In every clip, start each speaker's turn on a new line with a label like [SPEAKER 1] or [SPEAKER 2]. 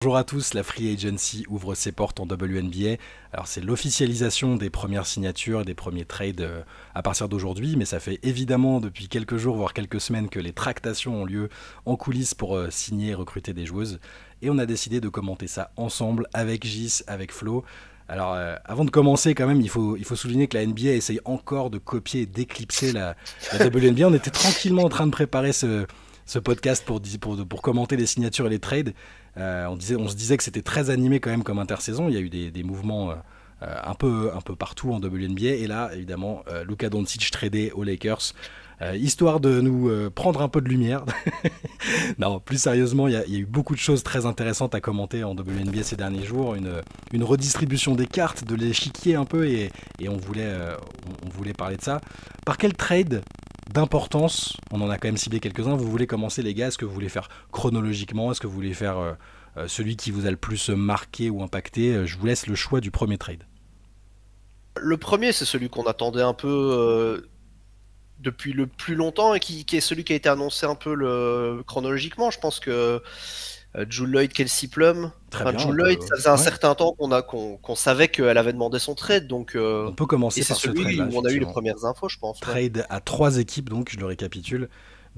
[SPEAKER 1] Bonjour à tous, la Free Agency ouvre ses portes en WNBA. Alors c'est l'officialisation des premières signatures, des premiers trades à partir d'aujourd'hui, mais ça fait évidemment depuis quelques jours, voire quelques semaines que les tractations ont lieu en coulisses pour signer et recruter des joueuses. Et on a décidé de commenter ça ensemble avec Gis, avec Flo. Alors avant de commencer quand même, il faut souligner que la NBA essaye encore de copier et d'éclipser la WNBA. On était tranquillement en train de préparer ce podcast pour commenter les signatures et les trades. On se disait que c'était très animé quand même comme intersaison. Il y a eu des mouvements un peu partout en WNBA. Et là, évidemment, Luka Doncic tradé aux Lakers. Histoire de nous prendre un peu de lumière. Non, plus sérieusement, il y a eu beaucoup de choses très intéressantes à commenter en WNBA ces derniers jours. Une redistribution des cartes, de l'échiquier un peu, et on voulait parler de ça. Par quel trade d'importance, on en a quand même ciblé quelques-uns, vous voulez commencer les gars? Est-ce que vous voulez faire chronologiquement? Est-ce que vous voulez faire celui qui vous a le plus marqué ou impacté? Je vous laisse le choix du premier trade.
[SPEAKER 2] Le premier, c'est celui qu'on attendait un peu depuis le plus longtemps et qui est celui qui a été annoncé un peu chronologiquement. Je pense que Jewel Lloyd, Kelsey Plum,
[SPEAKER 1] Très
[SPEAKER 2] enfin
[SPEAKER 1] bien,
[SPEAKER 2] Jewel Lloyd, ça faisait un
[SPEAKER 1] ouais,
[SPEAKER 2] certain temps qu'on savait qu'elle avait demandé son trade, donc
[SPEAKER 1] on peut
[SPEAKER 2] et
[SPEAKER 1] commencer
[SPEAKER 2] c'est
[SPEAKER 1] par ce
[SPEAKER 2] celui
[SPEAKER 1] trade-là,
[SPEAKER 2] où on a eu les
[SPEAKER 1] effectivement.
[SPEAKER 2] premières infos, je pense. Ouais.
[SPEAKER 1] Trade à trois équipes, donc je le récapitule.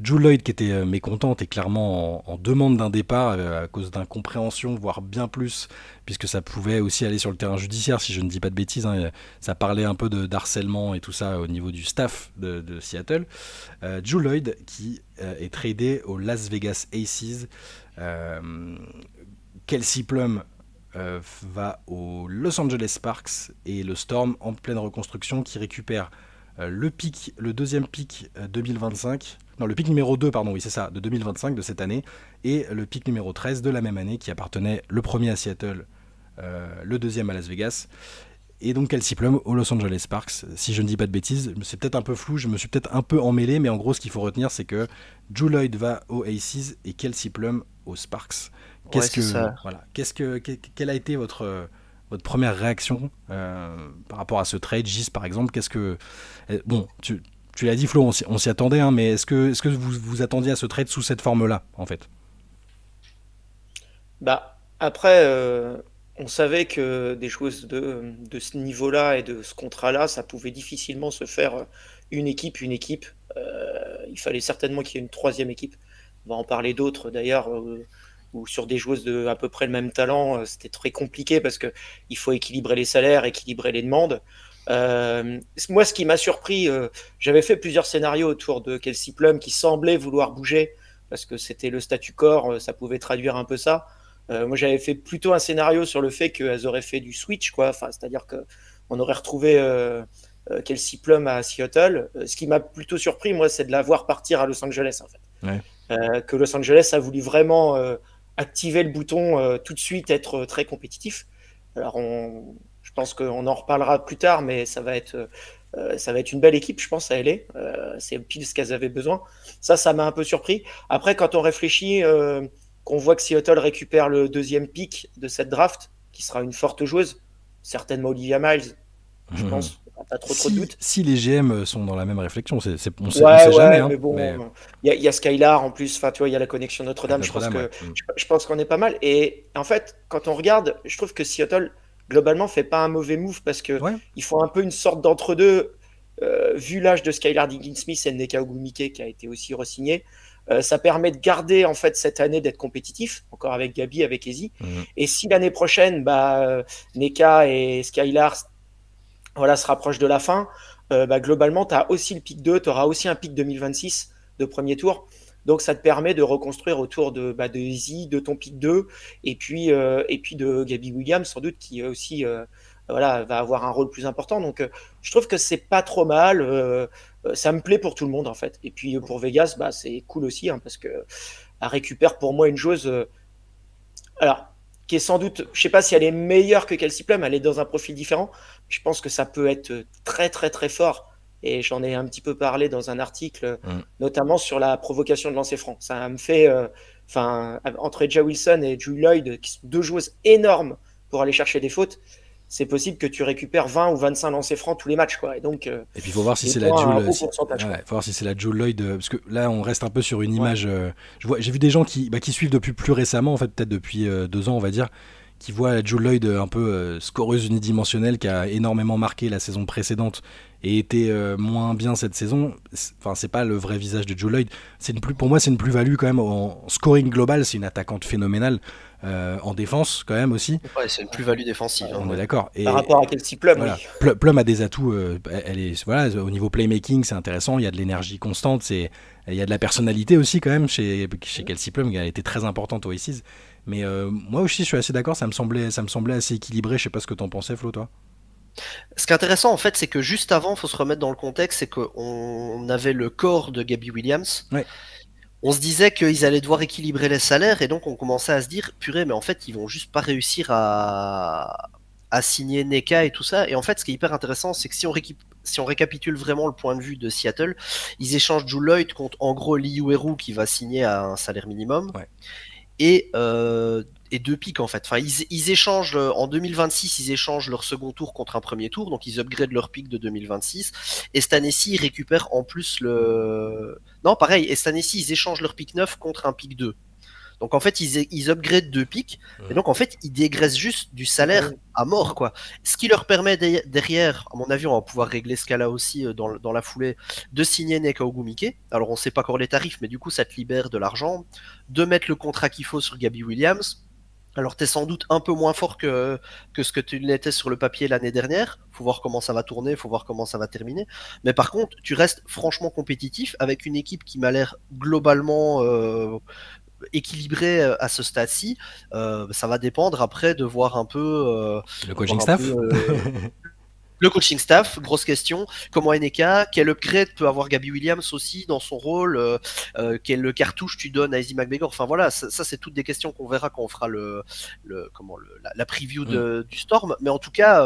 [SPEAKER 1] Jewel Lloyd qui était mécontente et clairement en demande d'un départ à cause d'incompréhension, voire bien plus, puisque ça pouvait aussi aller sur le terrain judiciaire, si je ne dis pas de bêtises. Hein. Ça parlait un peu d'harcèlement et tout ça au niveau du staff de Seattle. Jewel Lloyd qui est tradé aux Las Vegas Aces. Euh, Kelsey Plum va aux Los Angeles Sparks et le Storm en pleine reconstruction qui récupère le deuxième pick 2025, non le pick numéro 2 pardon, oui c'est ça, de 2025 de cette année, et le pick numéro 13 de la même année qui appartenait le premier à Seattle, le deuxième à Las Vegas. Et donc Kelsey Plum aux Los Angeles Sparks. Si je ne dis pas de bêtises, c'est peut-être un peu flou, je me suis peut-être un peu emmêlé, mais en gros ce qu'il faut retenir c'est que Jewel Lloyd va aux Aces et Kelsey Plum aux Sparks.
[SPEAKER 2] Ouais, c'est ça.
[SPEAKER 1] Quelle a été votre première réaction par rapport à ce trade, Gis par exemple? Bon, tu l'as dit Flo, on s'y attendait, hein, mais est-ce que vous vous attendiez à ce trade sous cette forme-là, en fait?
[SPEAKER 3] Bah, après, on savait que des choses de ce niveau-là et de ce contrat-là, ça pouvait difficilement se faire une équipe. Il fallait certainement qu'il y ait une troisième équipe. On va en parler d'autres d'ailleurs, où sur des joueuses de à peu près le même talent, c'était très compliqué parce que il faut équilibrer les salaires, équilibrer les demandes. Moi, ce qui m'a surpris, j'avais fait plusieurs scénarios autour de Kelsey Plum qui semblait vouloir bouger parce que c'était le statu quo, ça pouvait traduire un peu ça. Moi, j'avais fait plutôt un scénario sur le fait qu'elles auraient fait du switch, quoi. Enfin, c'est-à-dire qu'on aurait retrouvé Kelsey Plum à Seattle. Ce qui m'a plutôt surpris, moi, c'est de la voir partir à Los Angeles, en fait.
[SPEAKER 1] Ouais.
[SPEAKER 3] Que Los Angeles a voulu vraiment activer le bouton tout de suite, être très compétitif. Alors, je pense qu'on en reparlera plus tard, mais ça va être une belle équipe, je pense, à LA. C'est pile ce qu'elles avaient besoin. Ça m'a un peu surpris. Après, quand on réfléchit, qu'on voit que Seattle récupère le deuxième pick de cette draft, qui sera une forte joueuse, certainement Olivia Miles, je pense, pas trop de doute.
[SPEAKER 1] Si les GM sont dans la même réflexion, on
[SPEAKER 3] Ouais,
[SPEAKER 1] sait jamais,
[SPEAKER 3] ouais,
[SPEAKER 1] hein,
[SPEAKER 3] mais
[SPEAKER 1] mais
[SPEAKER 3] bon, il y a Skylar en plus, enfin, tu vois, il y a la connexion
[SPEAKER 1] avec
[SPEAKER 3] Notre-Dame.
[SPEAKER 1] Notre-Dame, ouais.
[SPEAKER 3] Je pense qu'on est pas mal. Et en fait, quand on regarde, je trouve que Seattle, globalement, fait pas un mauvais move parce que
[SPEAKER 1] Ouais.
[SPEAKER 3] ils font un peu une sorte d'entre-deux, vu l'âge de Skylar Diggins-Smith et Nneka Ogwumike, qui a été aussi re-signé. Ça permet de garder, en fait, cette année d'être compétitif, encore avec Gabi, avec Izzy.
[SPEAKER 1] Mhm.
[SPEAKER 3] Et si l'année prochaine, Nneka et Skylar, voilà, se rapprochent de la fin, globalement, tu as aussi le pic 2, tu auras aussi un pic 2026 de premier tour. Donc, ça te permet de reconstruire autour de Izzy, de ton pic 2, et puis de Gabi Williams, sans doute, qui aussi voilà, va avoir un rôle plus important. Donc, je trouve que c'est pas trop mal. Ça me plaît pour tout le monde, en fait. Et puis, pour Vegas, c'est cool aussi, hein, parce que elle récupère pour moi une joueuse. Alors, qui est sans doute, je sais pas si elle est meilleure que Kelsey Plum, elle est dans un profil différent. Je pense que ça peut être très très très fort. Et j'en ai un petit peu parlé dans un article,
[SPEAKER 1] Mhm.
[SPEAKER 3] notamment sur la provocation de lancer franc. Ça me fait, enfin, entre Eja Wilson et Jewel Lloyd, qui sont deux joueuses énormes pour aller chercher des fautes, c'est possible que tu récupères 20 ou 25 lancers francs tous les matchs, quoi. Et donc,
[SPEAKER 1] et puis il faut voir si c'est la Jewel, faut voir si c'est la Jewel Lloyd, parce que là on reste un peu sur une image. J'ai vu des gens qui suivent depuis plus récemment, en fait peut-être depuis 2 ans on va dire, qui voient la Jewel Lloyd un peu scoreuse unidimensionnelle qui a énormément marqué la saison précédente et était moins bien cette saison. Enfin, c'est pas le vrai visage de Jewel Lloyd. Pour moi, c'est une plus-value quand même en scoring global. C'est une attaquante phénoménale. En défense quand même aussi.
[SPEAKER 2] Ouais, c'est une plus-value défensive.
[SPEAKER 1] On est d'accord.
[SPEAKER 3] Par rapport à Kelsey Plum,
[SPEAKER 1] voilà.
[SPEAKER 3] Oui.
[SPEAKER 1] Plum a des atouts. Elle est, voilà, au niveau playmaking, c'est intéressant. Il y a de l'énergie constante. Il y a de la personnalité aussi quand même chez Kelsey Plum, qui a été très importante au Aces. Mais moi aussi, je suis assez d'accord. Ça me semblait assez équilibré. Je sais pas ce que t'en pensais, Flo, toi.
[SPEAKER 2] Ce qui est intéressant en fait, c'est que juste avant, il faut se remettre dans le contexte, c'est qu'on avait le corps de Gabby Williams.
[SPEAKER 1] Ouais.
[SPEAKER 2] On se disait qu'ils allaient devoir équilibrer les salaires et donc on commençait à se dire, purée, mais en fait, ils vont juste pas réussir à signer Neka et tout ça. Et en fait, ce qui est hyper intéressant, c'est que si on récapitule vraiment le point de vue de Seattle, ils échangent Jewel Lloyd contre en gros Lee Ueru qui va signer à un salaire minimum.
[SPEAKER 1] Ouais.
[SPEAKER 2] Et 2 pics en fait. Enfin, ils échangent en 2026, ils échangent leur second tour contre un premier tour, donc ils upgradent leur pic de 2026. Et cette année-ci, ils récupèrent en plus Non, pareil. Et cette année-ci, ils échangent leur pic 9 contre un pic 2. Donc en fait, ils upgradent 2 pics, et donc en fait, ils dégraissent juste du salaire à mort, quoi. Ce qui leur permet derrière, à mon avis, on va pouvoir régler ce cas-là aussi dans la foulée, de signer Nneka Ogwumike. Alors on sait pas encore les tarifs, mais du coup, ça te libère de l'argent, de mettre le contrat qu'il faut sur Gabby Williams. Alors t'es sans doute un peu moins fort que ce que tu l'étais sur le papier l'année dernière. Faut voir comment ça va tourner, faut voir comment ça va terminer. Mais par contre, tu restes franchement compétitif avec une équipe qui m'a l'air globalement équilibré à ce stade-ci. Ça va dépendre après de voir un peu
[SPEAKER 1] le coaching staff.
[SPEAKER 2] Le coaching staff, grosse question. Comment Nneka, quel upgrade peut avoir Gabby Williams aussi dans son rôle, quelle cartouche tu donnes à Izzy McGregor. Enfin voilà, ça c'est toutes des questions qu'on verra quand on fera la preview du Storm. Mais en tout cas,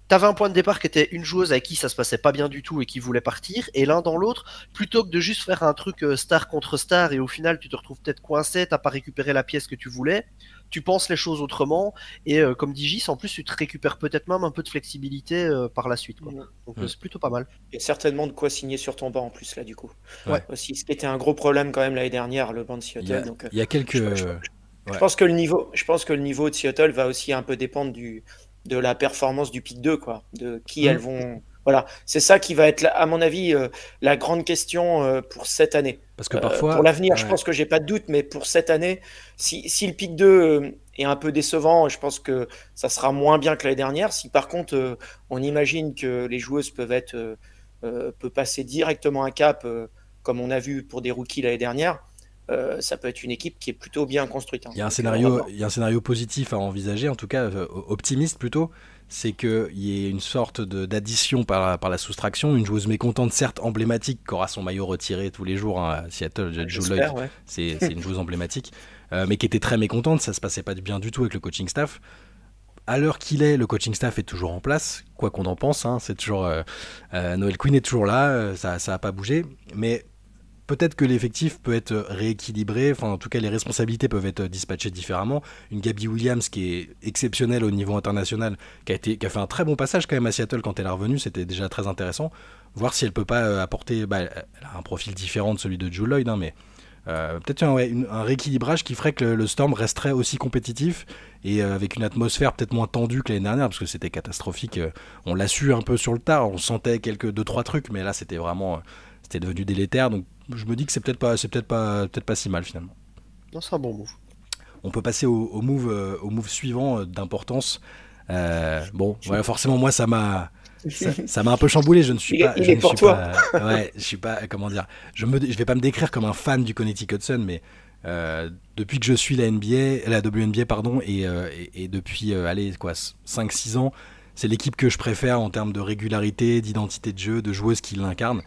[SPEAKER 2] t'avais un point de départ qui était une joueuse avec qui ça se passait pas bien du tout et qui voulait partir, et l'un dans l'autre, plutôt que de juste faire un truc star contre star et au final tu te retrouves peut-être coincé, t'as pas récupéré la pièce que tu voulais, tu penses les choses autrement, et comme dit Gis, en plus tu te récupères peut-être même un peu de flexibilité par la suite, quoi. Donc c'est plutôt pas mal.
[SPEAKER 3] Et certainement de quoi signer sur ton banc en plus là du coup.
[SPEAKER 2] Ouais.
[SPEAKER 3] Aussi, ce qui était un gros problème quand même l'année dernière, le banc de Seattle.
[SPEAKER 1] Il y a quelques...
[SPEAKER 3] Je pense que le niveau de Seattle va aussi un peu dépendre de la performance du pick 2, quoi, de qui elles vont. Voilà, c'est ça qui va être, à mon avis, la grande question pour cette année.
[SPEAKER 1] Parce que parfois,
[SPEAKER 3] pour l'avenir, je pense que j'ai pas de doute, mais pour cette année, si le pick 2 est un peu décevant, je pense que ça sera moins bien que l'année dernière. Si par contre, on imagine que les joueuses peuvent passer directement un cap, comme on a vu pour des rookies l'année dernière, ça peut être une équipe qui est plutôt bien construite.
[SPEAKER 1] Il y a un scénario positif à envisager, en tout cas optimiste plutôt, c'est qu'il y ait une sorte d'addition par la soustraction, une joueuse mécontente, certes emblématique, qui aura son maillot retiré tous les jours à Seattle, Jewel Lloyd, ouais. C'est une joueuse emblématique, mais qui était très mécontente, ça se passait pas bien du tout avec le coaching staff. À l'heure qu'il est, le coaching staff est toujours en place, quoi qu'on en pense, hein, c'est toujours Noel Quinn est toujours là, ça a pas bougé, mais peut-être que l'effectif peut être rééquilibré, enfin en tout cas les responsabilités peuvent être dispatchées différemment. Une Gabby Williams qui est exceptionnelle au niveau international, qui a fait un très bon passage quand même à Seattle quand elle est revenue, c'était déjà très intéressant. Voir si elle peut pas apporter, elle a un profil différent de celui de Jewel Lloyd, hein, mais peut-être un rééquilibrage qui ferait que le Storm resterait aussi compétitif et avec une atmosphère peut-être moins tendue que l'année dernière, parce que c'était catastrophique. On l'a su un peu sur le tard, on sentait 2-3 trucs, mais là c'était vraiment... c'était devenu délétère, donc je me dis que c'est peut-être pas si mal finalement.
[SPEAKER 2] Non, c'est un bon move.
[SPEAKER 1] On peut passer au move suivant d'importance. Voilà, forcément moi ça m'a un peu chamboulé. Je ne suis pas. Je suis pas. Comment dire. Je vais pas me décrire comme un fan du Connecticut Sun, mais depuis que je suis la WNBA pardon, et depuis 5-6 ans, c'est l'équipe que je préfère en termes de régularité, d'identité de jeu, de joueuse qui l'incarne.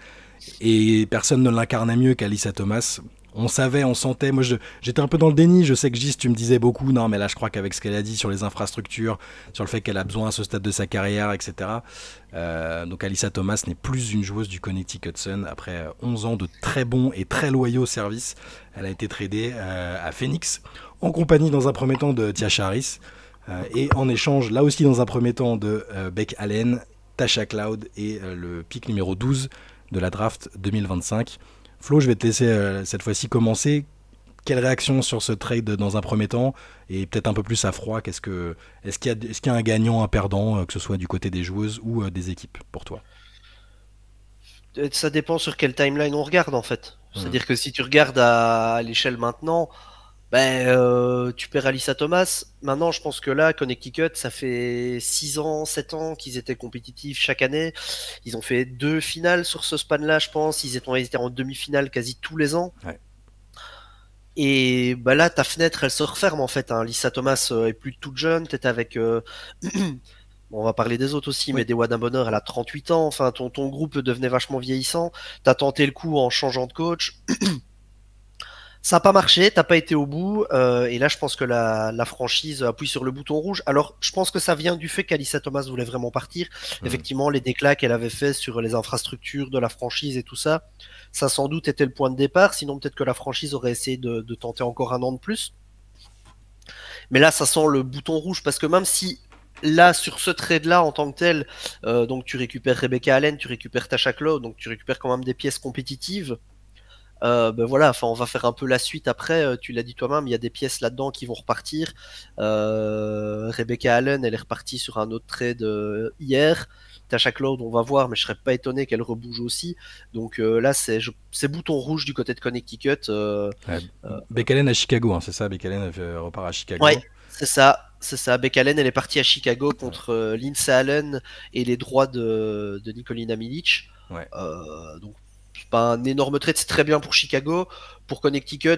[SPEAKER 1] Et personne ne l'incarnait mieux qu'Alyssa Thomas. On savait, on sentait, moi j'étais un peu dans le déni, je sais que Gis tu me disais beaucoup, non mais là je crois qu'avec ce qu'elle a dit sur les infrastructures, sur le fait qu'elle a besoin à ce stade de sa carrière, etc. Donc Alyssa Thomas n'est plus une joueuse du Connecticut Sun, après 11 ans de très bons et très loyaux services, elle a été tradée à Phoenix, en compagnie dans un premier temps de Tiasha Harris. Et en échange, là aussi dans un premier temps, de Beck Allen, Tasha Cloud et le pick numéro 12 de la draft 2025. Flo, je vais te laisser cette fois-ci commencer. Quelle réaction sur ce trade dans un premier temps et peut-être un peu plus à froid, est-ce qu'il y a un gagnant, un perdant, que ce soit du côté des joueuses ou des équipes pour toi?
[SPEAKER 2] Ça dépend sur quelle timeline on regarde en fait. C'est-à-dire que si tu regardes à l'échelle maintenant, tu perds Alyssa Thomas. Maintenant, je pense que là, Connecticut, ça fait 6 ans, 7 ans qu'ils étaient compétitifs chaque année. Ils ont fait 2 finales sur ce span-là, je pense. Ils étaient en demi-finale quasi tous les ans.
[SPEAKER 1] Ouais.
[SPEAKER 2] Et là, ta fenêtre, elle se referme en fait. Alyssa Thomas est plus toute jeune. T'étais avec... Bon, on va parler des autres aussi, mais des Wadham Bonheur, elle a 38 ans. Enfin, ton groupe devenait vachement vieillissant. T'as tenté le coup en changeant de coach. Ça n'a pas marché, t'as pas été au bout, et là je pense que la franchise appuie sur le bouton rouge. Alors je pense que ça vient du fait qu'Alyssa Thomas voulait vraiment partir. Effectivement, les déclats qu'elle avait fait sur les infrastructures de la franchise et tout ça, ça sans doute était le point de départ, sinon peut-être que la franchise aurait essayé de tenter encore un an de plus. Mais là ça sent le bouton rouge, parce que même si là sur ce trade-là en tant que tel, donc tu récupères Rebecca Allen, tu récupères Tasha Cloud, donc tu récupères quand même des pièces compétitives. Voilà, enfin on va faire un peu la suite après, tu l'as dit toi-même, il y a des pièces là-dedans qui vont repartir. Rebecca Allen, elle est repartie sur un autre trade hier. Tasha Cloud, on va voir, mais je serais pas étonné qu'elle rebouge aussi. Donc là, c'est bouton rouge du côté de Connecticut.
[SPEAKER 1] Beck Allen à Chicago, hein, c'est ça? Beck Allen repart à Chicago.
[SPEAKER 2] Ouais, c'est ça. Beck Allen, elle est partie à Chicago contre Lindsay Allen et les droits de Nicolina Milic.
[SPEAKER 1] Ouais.
[SPEAKER 2] Donc c'est pas un énorme trade, c'est très bien pour Chicago. Pour Connecticut,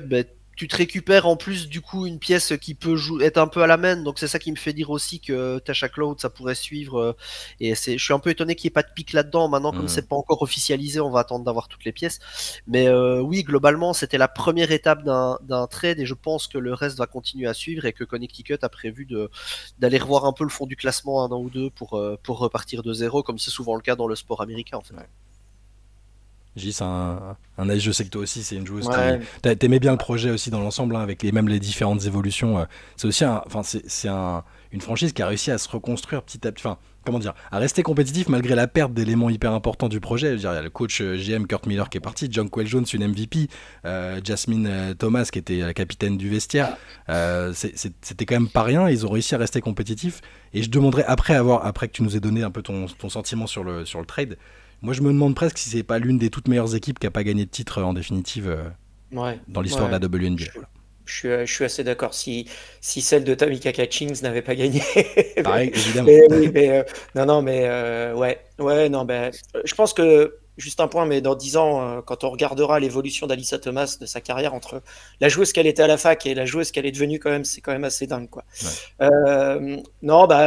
[SPEAKER 2] tu te récupères en plus du coup une pièce qui peut être un peu à la main, donc c'est ça qui me fait dire aussi que Tasha Cloud ça pourrait suivre, et je suis un peu étonné qu'il n'y ait pas de pic là-dedans. Maintenant, comme c'est pas encore officialisé, on va attendre d'avoir toutes les pièces, mais oui, globalement c'était la première étape d'un trade, et je pense que le reste va continuer à suivre, et que Connecticut a prévu d'aller revoir un peu le fond du classement un an ou deux pour repartir de zéro, comme c'est souvent le cas dans le sport américain en fait.
[SPEAKER 1] Ouais. Gis, un avis, je sais que toi aussi c'est une joueuse.
[SPEAKER 3] Ouais.
[SPEAKER 1] T'aimais bien le projet aussi dans l'ensemble, hein, avec même les différentes évolutions. C'est aussi une franchise qui a réussi à se reconstruire petit à petit. Enfin, comment dire, à rester compétitif malgré la perte d'éléments hyper importants du projet. Je veux dire, il y a le coach GM Kurt Miller qui est parti, Jonquel Jones une MVP, Jasmine Thomas qui était la capitaine du vestiaire. C'était quand même pas rien. Ils ont réussi à rester compétitifs. Et je demanderais après que tu nous aies donné un peu ton sentiment sur le trade. Moi, je me demande presque si c'est pas l'une des toutes meilleures équipes qui a pas gagné de titre en définitive dans l'histoire de la WNBA.
[SPEAKER 3] Je suis assez d'accord. Si celle de Tamika Catchings n'avait pas gagné.
[SPEAKER 1] Pareil, évidemment.
[SPEAKER 3] Je pense que, juste un point, mais dans 10 ans, quand on regardera l'évolution d'Alyssa Thomas, de sa carrière, entre la joueuse qu'elle était à la fac et la joueuse qu'elle est devenue, quand même, c'est quand même assez dingue, quoi. Ouais.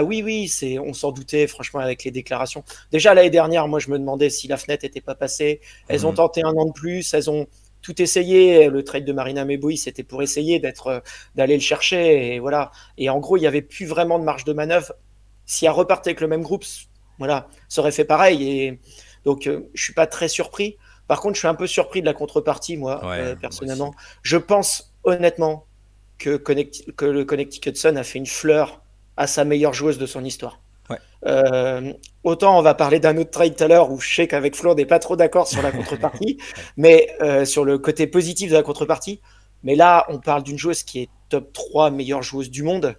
[SPEAKER 3] Oui, on s'en doutait, franchement, avec les déclarations. Déjà, l'année dernière, moi, je me demandais si la fenêtre n'était pas passée. Elles ont tenté un an de plus, elles ont tout essayé. Le trade de Marina Meboui, c'était pour essayer d'aller le chercher, et voilà. Et en gros, il n'y avait plus vraiment de marge de manœuvre. Si elle repartait avec le même groupe, voilà, ça aurait fait pareil. Et donc, je suis pas très surpris. Par contre, je suis un peu surpris de la contrepartie, moi, personnellement. Moi, je pense honnêtement que le Connecticut Sun a fait une fleur à sa meilleure joueuse de son histoire.
[SPEAKER 1] Ouais.
[SPEAKER 3] Autant on va parler d'un autre trade tout à l'heure où je sais qu'avec Flo on n'est pas trop d'accord sur la contrepartie, mais sur le côté positif de la contrepartie. Mais là, on parle d'une joueuse qui est top 3 meilleure joueuse du monde,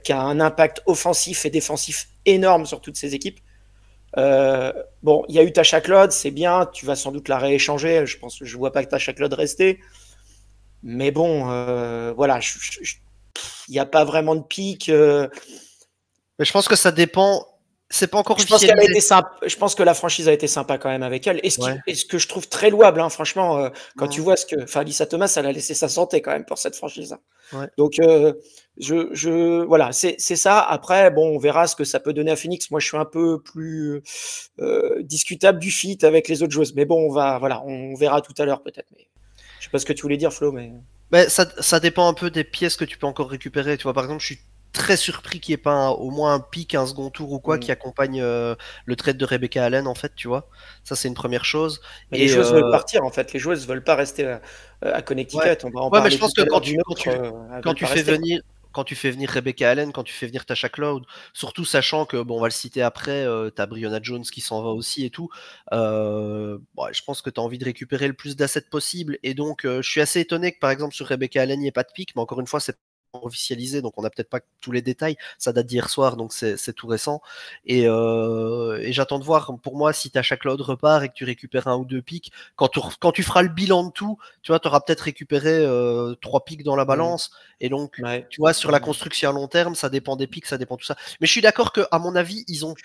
[SPEAKER 3] qui a un impact offensif et défensif énorme sur toutes ses équipes. Bon, il y a eu Tasha Cloud, c'est bien, tu vas sans doute la rééchanger. Je vois pas que Tasha Cloud rester. Mais bon, voilà, il n'y a pas vraiment de pic.
[SPEAKER 2] Mais je pense que ça dépend. C'est pas encore
[SPEAKER 3] officialisé. Je pense que la franchise a été sympa quand même avec elle. Et ce que je trouve très louable, hein, franchement, quand tu vois Alyssa Thomas, elle a laissé sa santé quand même pour cette franchise.
[SPEAKER 2] Ouais.
[SPEAKER 3] Donc, voilà, c'est ça. Après, bon, on verra ce que ça peut donner à Phoenix. Moi, je suis un peu plus discutable du fit avec les autres joueuses. Mais bon, on verra tout à l'heure peut-être. Mais je sais pas ce que tu voulais dire, Flo, mais.
[SPEAKER 2] Ça dépend un peu des pièces que tu peux encore récupérer. Tu vois, par exemple, je suis très surpris qu'il n'y ait pas au moins un pic, un second tour ou quoi qui accompagne le trade de Rebecca Allen, en fait, tu vois. Ça, c'est une première chose.
[SPEAKER 3] Mais les joueuses veulent partir, en fait. Les joueuses veulent pas rester à Connecticut. On va en parler.
[SPEAKER 2] Mais je pense que quand tu fais venir, quand tu fais venir Rebecca Allen, quand tu fais venir Tasha Cloud, surtout sachant que, bon, on va le citer après, t'as Breonna Jones qui s'en va aussi et tout. Je pense que tu as envie de récupérer le plus d'assets possible. Et donc, je suis assez étonné que, par exemple, sur Rebecca Allen, il n'y ait pas de pic. Mais encore une fois, c'est officialisé, donc on n'a peut-être pas tous les détails. Ça date d'hier soir, donc c'est tout récent. Et j'attends de voir, pour moi, si Tasha Cloud repart et que tu récupères 1 ou 2 pics, quand tu feras le bilan de tout, tu vois, tu auras peut-être récupéré 3 pics dans la balance. Et donc,
[SPEAKER 3] Ouais.
[SPEAKER 2] tu vois, sur la construction à long terme, ça dépend des pics, ça dépend de tout ça. Mais je suis d'accord qu'à mon avis, ils ont...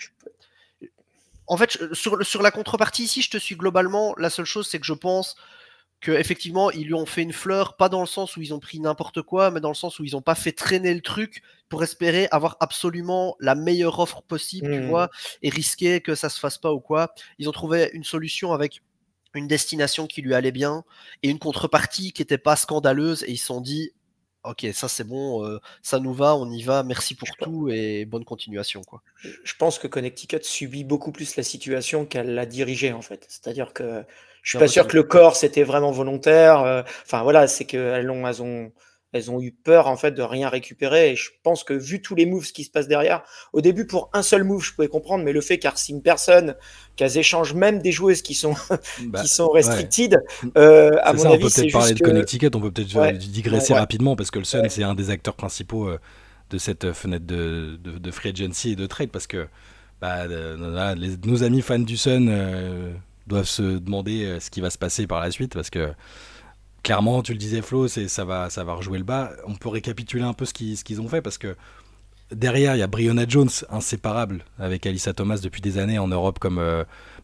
[SPEAKER 2] En fait, sur la contrepartie ici, je te suis globalement. La seule chose, c'est que je pense qu'effectivement, ils lui ont fait une fleur, pas dans le sens où ils ont pris n'importe quoi, mais dans le sens où ils n'ont pas fait traîner le truc pour espérer avoir absolument la meilleure offre possible, tu vois, et risquer que ça se fasse pas ou quoi. Ils ont trouvé une solution avec une destination qui lui allait bien et une contrepartie qui n'était pas scandaleuse, et ils se sont dit, ok, ça c'est bon, ça nous va, on y va, merci pour tout et bonne continuation, quoi.
[SPEAKER 3] Je pense que Connecticut subit beaucoup plus la situation qu'elle l'a dirigée, en fait. C'est-à-dire que je suis pas sûr que le corps c'était vraiment volontaire. Enfin voilà, c'est qu'elles ont eu peur en fait de rien récupérer. Et je pense que vu tous les moves qui se passent derrière, au début pour un seul move je pouvais comprendre, mais le fait qu'elles signent personne, qu'elles échangent même des joueuses qui sont restricted, à mon avis c'est
[SPEAKER 1] juste. On peut peut-être parler de Connecticut, on peut peut-être digresser rapidement parce que le Sun c'est un des acteurs principaux de cette fenêtre de free agency et de trade, parce que nos amis fans du Sun doivent se demander ce qui va se passer par la suite, parce que clairement, tu le disais Flo, ça va rejouer le bas. On peut récapituler un peu ce qu'ils ont fait, parce que derrière il y a Breonna Jones, inséparable avec Alyssa Thomas depuis des années en Europe, comme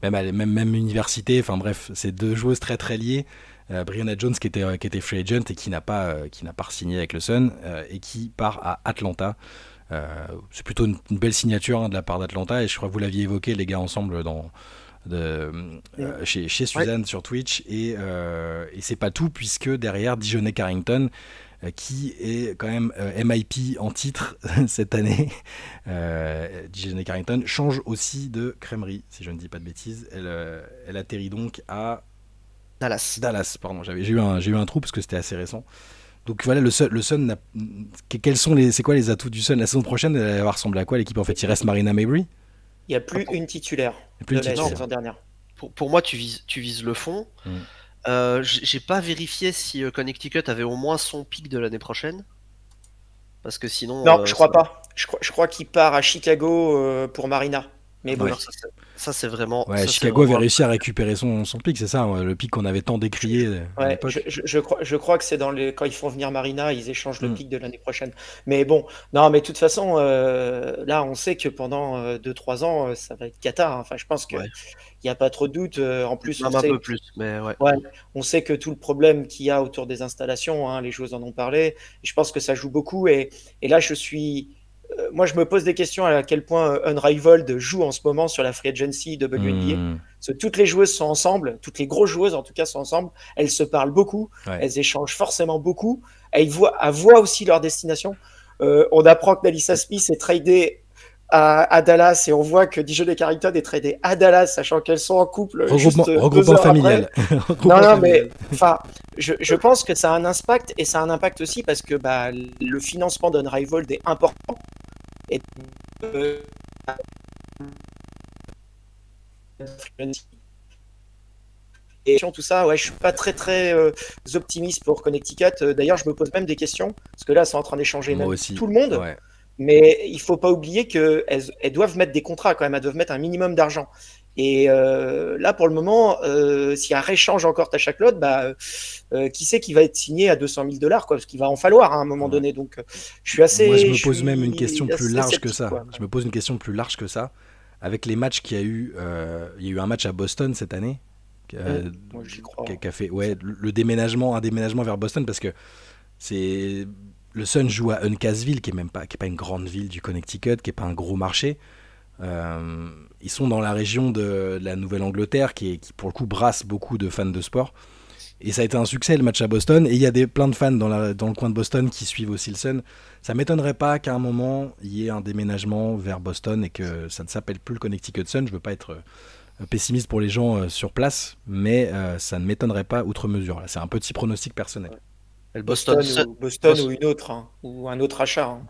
[SPEAKER 1] même université, enfin bref, c'est 2 joueuses très très liées. Breonna Jones qui était free agent et qui n'a pas re-signé avec le Sun, et qui part à Atlanta. C'est plutôt une belle signature de la part d'Atlanta, et je crois que vous l'aviez évoqué les gars ensemble chez Suzanne sur Twitch, et c'est pas tout, puisque derrière Dijonay Carrington, qui est quand même MIP en titre cette année, Dijonay Carrington change aussi de crèmerie, si je ne dis pas de bêtises. Elle atterrit donc à Dallas, pardon, j'ai eu un trou parce que c'était assez récent. Donc voilà, le Sun, c'est quoi les atouts du Sun la saison prochaine? Elle va ressembler à quoi l'équipe en fait? Il reste Marina Mabrey.
[SPEAKER 3] Il n'y a plus une titulaire de la saison dernière.
[SPEAKER 2] Pour moi, tu vises le fond. J'ai pas vérifié si Connecticut avait au moins son pic de l'année prochaine. Parce que sinon...
[SPEAKER 3] Non, je crois pas. Je crois qu'il part à Chicago pour Marina. Mais bon,
[SPEAKER 2] ça c'est vraiment...
[SPEAKER 1] Ouais, Chicago avait réussi à récupérer son pic, c'est ça, le pic qu'on avait tant décrié à l'époque.
[SPEAKER 3] Je crois que c'est quand ils font venir Marina, ils échangent le pic de l'année prochaine. Mais bon, non, mais de toute façon, là, on sait que pendant 2-3 ans, ça va être cata. Enfin, je pense qu'il n'y a pas trop de doute. En plus, on sait que tout le problème qu'il y a autour des installations, les joueuses en ont parlé, et je pense que ça joue beaucoup. Et là, moi, je me pose des questions à quel point Unrivaled joue en ce moment sur la free agency WNBA. Parce que toutes les joueuses sont ensemble, toutes les grosses joueuses en tout cas sont ensemble. Elles se parlent beaucoup, elles échangent forcément beaucoup. Elles voient aussi leur destination. On apprend que Alyssa Smith est tradée à Dallas, et on voit que Dijonay Carrington est tradée à Dallas, sachant qu'elles sont en couple.
[SPEAKER 1] Regroupement familial.
[SPEAKER 3] Non, mais enfin, je pense que ça a un impact, et ça a un impact aussi parce que le financement d'Unrivaled est important. Et tout ça, je suis pas très très optimiste pour Connecticut. D'ailleurs, je me pose même des questions, parce que là, c'est en train d'échanger même tout le monde. Ouais. Mais il faut pas oublier qu'elles doivent mettre des contrats quand même, elles doivent mettre un minimum d'argent. Et là, pour le moment, si elle réchange encore Tasha Cloud, qui c'est qui va être signé à $200 000, quoi, parce qu'il va en falloir à un moment donné. Donc, je suis assez.
[SPEAKER 1] Moi, je me pose même une question plus large que ça. Je me pose une question plus large que ça. Avec les matchs qu'il y a eu, il y a eu un match à Boston cette année, qui a fait un déménagement vers Boston, parce que le Sun joue à Uncasville, qui est pas une grande ville du Connecticut, qui est pas un gros marché. Ils sont dans la région de la Nouvelle-Angleterre, qui pour le coup brasse beaucoup de fans de sport, et ça a été un succès le match à Boston, et il y a plein de fans dans le coin de Boston qui suivent aussi le Sun. Ça m'étonnerait pas qu'à un moment il y ait un déménagement vers Boston et que ça ne s'appelle plus le Connecticut Sun. Je veux pas être pessimiste pour les gens sur place, mais ça ne m'étonnerait pas outre mesure. Là, c'est un petit pronostic personnel.
[SPEAKER 2] Le Boston Sun,
[SPEAKER 3] Boston ou une autre, hein, ou un autre achat. Hein.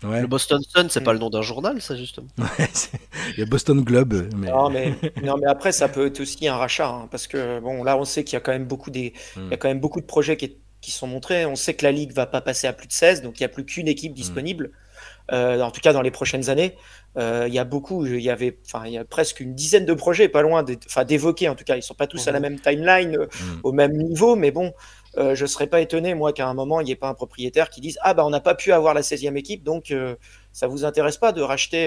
[SPEAKER 1] Ouais.
[SPEAKER 2] Le Boston Sun, c'est pas le nom d'un journal, ça, justement.
[SPEAKER 1] Il y a Boston Globe. Mais...
[SPEAKER 3] Non, mais après, ça peut être aussi un rachat. Hein, parce que, bon, là, on sait qu'il y a quand même beaucoup, il y a quand même beaucoup de projets qui sont montrés. On sait que la Ligue va pas passer à plus de 16, donc il n'y a plus qu'une équipe disponible. En tout cas, dans les prochaines années. Il y a presque une dizaine de projets, pas loin d'évoquer. En tout cas, ils sont pas tous à la même timeline, au même niveau, mais bon, je serais pas étonné, moi, qu'à un moment, il n'y ait pas un propriétaire qui dise on n'a pas pu avoir la 16e équipe, donc ça vous intéresse pas de racheter.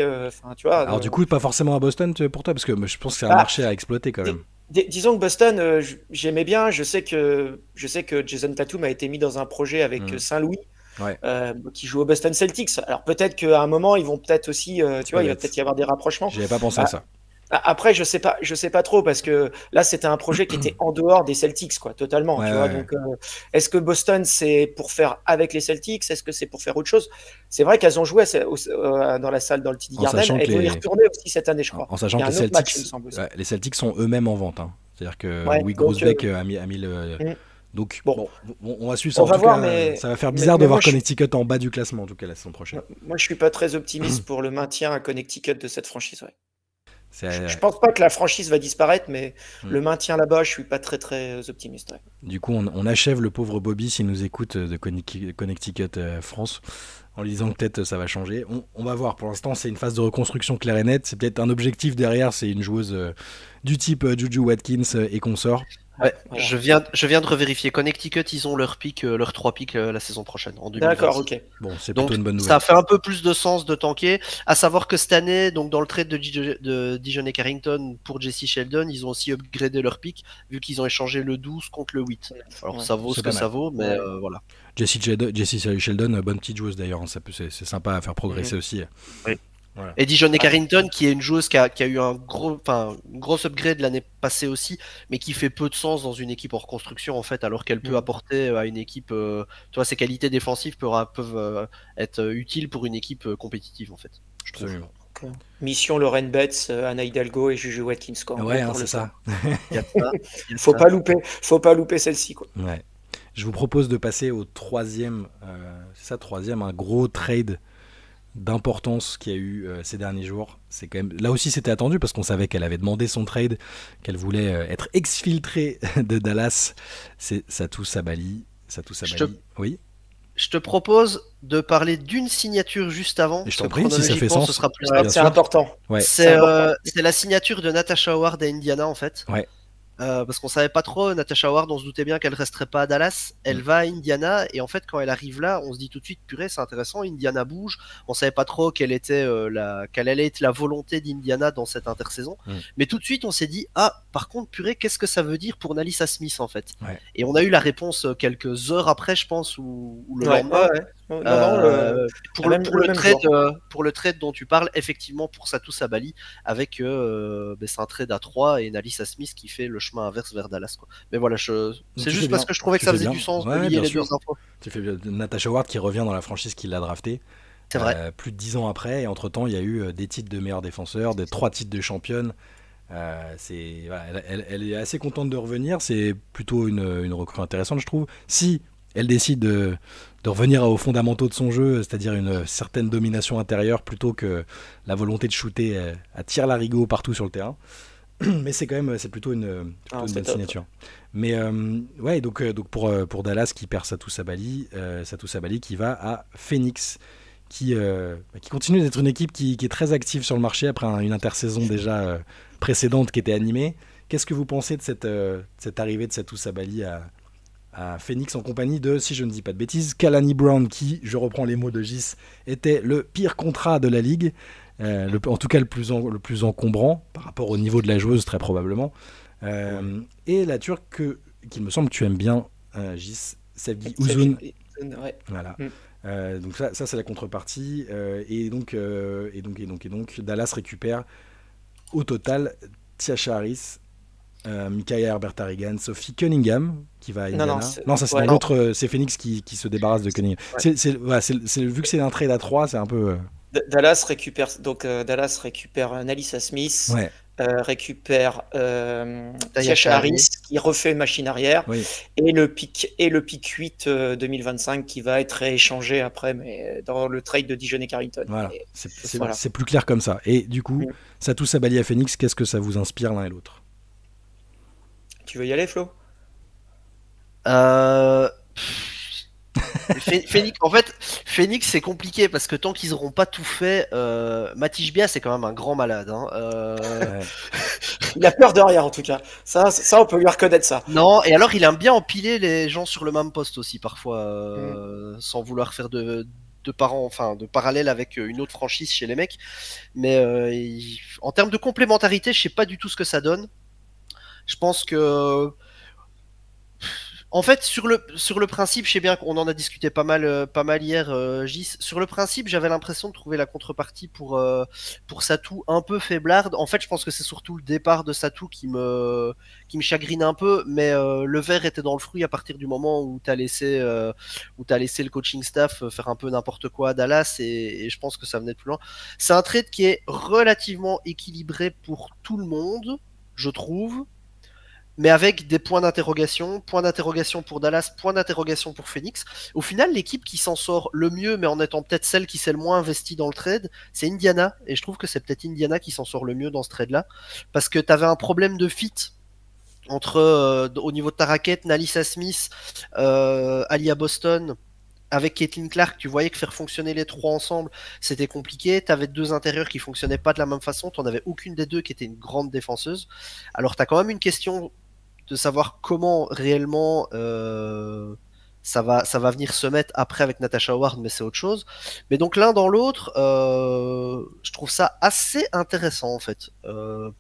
[SPEAKER 3] Tu vois.
[SPEAKER 1] Alors, du coup, pas forcément à Boston pour toi, parce que je pense que c'est un marché à exploiter quand même.
[SPEAKER 3] Disons que Boston, j'aimais bien. Je sais que Jason Tatum a été mis dans un projet avec Saint-Louis.
[SPEAKER 1] Ouais.
[SPEAKER 3] Qui joue au Boston Celtics. Alors peut-être qu'à un moment ils vont peut-être aussi, tu vois, il va peut-être y avoir des rapprochements.
[SPEAKER 1] J'avais pas pensé à ça.
[SPEAKER 3] Après, je sais pas trop parce que là c'était un projet qui était en dehors des Celtics, quoi, totalement. Tu vois, donc est-ce que Boston c'est pour faire avec les Celtics, est-ce que c'est pour faire autre chose? C'est vrai qu'elles ont joué dans la salle dans le TD Garden. Elles vont y retourner aussi cette année, je crois.
[SPEAKER 1] En sachant que les Celtics sont eux-mêmes en vente. Hein. C'est-à-dire que Louis Grousbeck a mis le. Donc, bon, on va suivre ça. Ça va faire bizarre de voir Connecticut en bas du classement, en tout cas, la saison prochaine.
[SPEAKER 3] Moi, je suis pas très optimiste pour le maintien à Connecticut de cette franchise. Ouais.
[SPEAKER 1] Je
[SPEAKER 3] pense pas que la franchise va disparaître, mais le maintien là-bas, je suis pas très très optimiste. Ouais.
[SPEAKER 1] Du coup, on achève le pauvre Bobby s'il nous écoute de Connecticut France, en lui disant que peut-être ça va changer. On va voir. Pour l'instant, c'est une phase de reconstruction claire et nette. C'est peut-être un objectif derrière. C'est une joueuse du type Juju Watkins et consorts.
[SPEAKER 2] Ouais, voilà. je viens de revérifier. Connecticut, ils ont leur 3 pics la saison prochaine, en 2026.
[SPEAKER 3] D'accord, ok.
[SPEAKER 1] Bon, c'est plutôt une bonne nouvelle.
[SPEAKER 2] Ça fait un peu plus de sens de tanker. À savoir que cette année, donc dans le trade de Dijon Carrington pour Jesse Sheldon, ils ont aussi upgradé leur pick, vu qu'ils ont échangé le 12 contre le 8. Alors ça vaut ce que ça vaut, mais voilà.
[SPEAKER 1] Jesse Sheldon, bonne petite joueuse d'ailleurs. C'est sympa à faire progresser aussi.
[SPEAKER 2] Oui. Voilà. Et Dijon Carrington, qui est une joueuse qui a eu une grosse upgrade l'année passée aussi, mais qui fait peu de sens dans une équipe en reconstruction en fait, alors qu'elle peut apporter à une équipe, tu vois, ses qualités défensives peuvent être utiles pour une équipe compétitive en fait.
[SPEAKER 1] Absolument.
[SPEAKER 3] Mission Lauren Betts, Anna Hidalgo et Juju Watkins.
[SPEAKER 1] Ouais, c'est ça.
[SPEAKER 3] Faut pas louper celle-ci, quoi.
[SPEAKER 1] Ouais. Je vous propose de passer au troisième, un gros trade d'importance qu'il y a eu ces derniers jours. C'est quand même là aussi c'était attendu parce qu'on savait qu'elle avait demandé son trade, qu'elle voulait être exfiltrée de Dallas. C'est Satou Sabally. Oui.
[SPEAKER 2] Je te propose de parler d'une signature juste avant.
[SPEAKER 1] Et je t'en prie, si ça fait sens.
[SPEAKER 2] Ce sera plus
[SPEAKER 3] c'est important.
[SPEAKER 1] Ouais.
[SPEAKER 2] C'est la signature de Natasha Howard à Indiana en fait.
[SPEAKER 1] Ouais.
[SPEAKER 2] Parce qu'on savait pas trop, Natasha Howard, on se doutait bien qu'elle resterait pas à Dallas. Elle va à Indiana et en fait quand elle arrive là, on se dit tout de suite purée, c'est intéressant, Indiana bouge. On savait pas trop quelle allait être la volonté d'Indiana dans cette intersaison. Mais tout de suite on s'est dit par contre purée, qu'est-ce que ça veut dire pour Nalissa Smith en fait. Et on a eu la réponse quelques heures après, je pense, ou le lendemain. Pour le trade dont tu parles, effectivement pour Satou Sabally, avec c'est un trade à 3 et Nalissa Smith qui fait le chemin inverse vers Dallas, quoi. Mais voilà, c'est juste parce que je trouvais que ça faisait du sens de lier les deux infos.
[SPEAKER 1] Tu fais bien. Natasha Howard qui revient dans la franchise qui l'a drafté.
[SPEAKER 2] C'est vrai.
[SPEAKER 1] Plus de 10 ans après, et entre temps il y a eu des titres de meilleur défenseur, 3 titres de championne. Elle est assez contente de revenir. C'est plutôt une recrue intéressante, je trouve. Si elle décide de revenir aux fondamentaux de son jeu, c'est-à-dire une certaine domination intérieure plutôt que la volonté de shooter à tir-larigot partout sur le terrain. Mais c'est plutôt une bonne signature. Mais donc pour Dallas qui perd Satou Sabally qui va à Phoenix, qui continue d'être une équipe qui est très active sur le marché après une intersaison déjà précédente qui était animée. Qu'est-ce que vous pensez de cette arrivée de Satou Sabally à Phoenix en compagnie de, si je ne dis pas de bêtises, Kalani Brown, qui, je reprends les mots de Gis, était le pire contrat de la ligue, en tout cas le plus encombrant par rapport au niveau de la joueuse très probablement, et la Turque qu'il me semble que tu aimes bien, Gis, Sevgi Uzun. Voilà. Donc ça c'est la contrepartie, et donc Dallas récupère au total Tiasha Harris, Micaiah Herbert-Harrigan, Sophie Cunningham qui va à Indiana. Non, ça c'est dans l'autre, c'est Phoenix qui se débarrasse de Cunningham. Vu que c'est un trade à 3, c'est un peu.
[SPEAKER 3] Dallas récupère Nalissa Smith, récupère Tiasha Harris qui refait machine arrière,
[SPEAKER 1] Oui.
[SPEAKER 3] et le pick 8 2025 qui va être rééchangé après, mais dans le trade de Dijon et Carrington.
[SPEAKER 1] Voilà,
[SPEAKER 3] Et
[SPEAKER 1] c'est c'est plus clair comme ça. Et du coup, Satou Sabali à Phoenix, qu'est-ce que ça vous inspire l'un et l'autre?
[SPEAKER 3] Tu veux y aller, Flo?
[SPEAKER 2] Phoenix, en fait, Phoenix c'est compliqué parce que tant qu'ils n'auront pas tout fait, Matij Bia c'est quand même un grand malade. Hein.
[SPEAKER 1] Ouais.
[SPEAKER 3] Il a peur de rien en tout cas. Ça, on peut lui reconnaître ça.
[SPEAKER 2] Non, et alors il aime bien empiler les gens sur le même poste aussi parfois, sans vouloir faire de parallèle avec une autre franchise chez les mecs. Mais en termes de complémentarité, je sais pas du tout ce que ça donne. Je pense que en fait, sur le principe, je sais bien qu'on en a discuté pas mal hier, Gis. Sur le principe, j'avais l'impression de trouver la contrepartie pour Satou un peu faiblarde. En fait, je pense que c'est surtout le départ de Satou qui me chagrine un peu, mais le verre était dans le fruit à partir du moment où t'as laissé le coaching staff faire un peu n'importe quoi à Dallas, et je pense que ça venait de plus loin. C'est un trade qui est relativement équilibré pour tout le monde, je trouve, mais avec des points d'interrogation pour Dallas, point d'interrogation pour Phoenix. Au final, l'équipe qui s'en sort le mieux, mais en étant peut-être celle qui s'est le moins investie dans le trade, c'est Indiana, et je trouve que c'est peut-être Indiana qui s'en sort le mieux dans ce trade-là, parce que tu avais un problème de fit entre, au niveau de ta raquette, Nalissa Smith, Aliyah Boston, avec Caitlin Clark, tu voyais que faire fonctionner les trois ensemble, c'était compliqué. Tu avais deux intérieurs qui fonctionnaient pas de la même façon. Tu n'en avais aucune des deux qui était une grande défenseuse. Alors, tu as quand même une question de savoir comment réellement ça va venir se mettre après avec Natasha Howard, mais c'est autre chose. Mais donc l'un dans l'autre, je trouve ça assez intéressant en fait,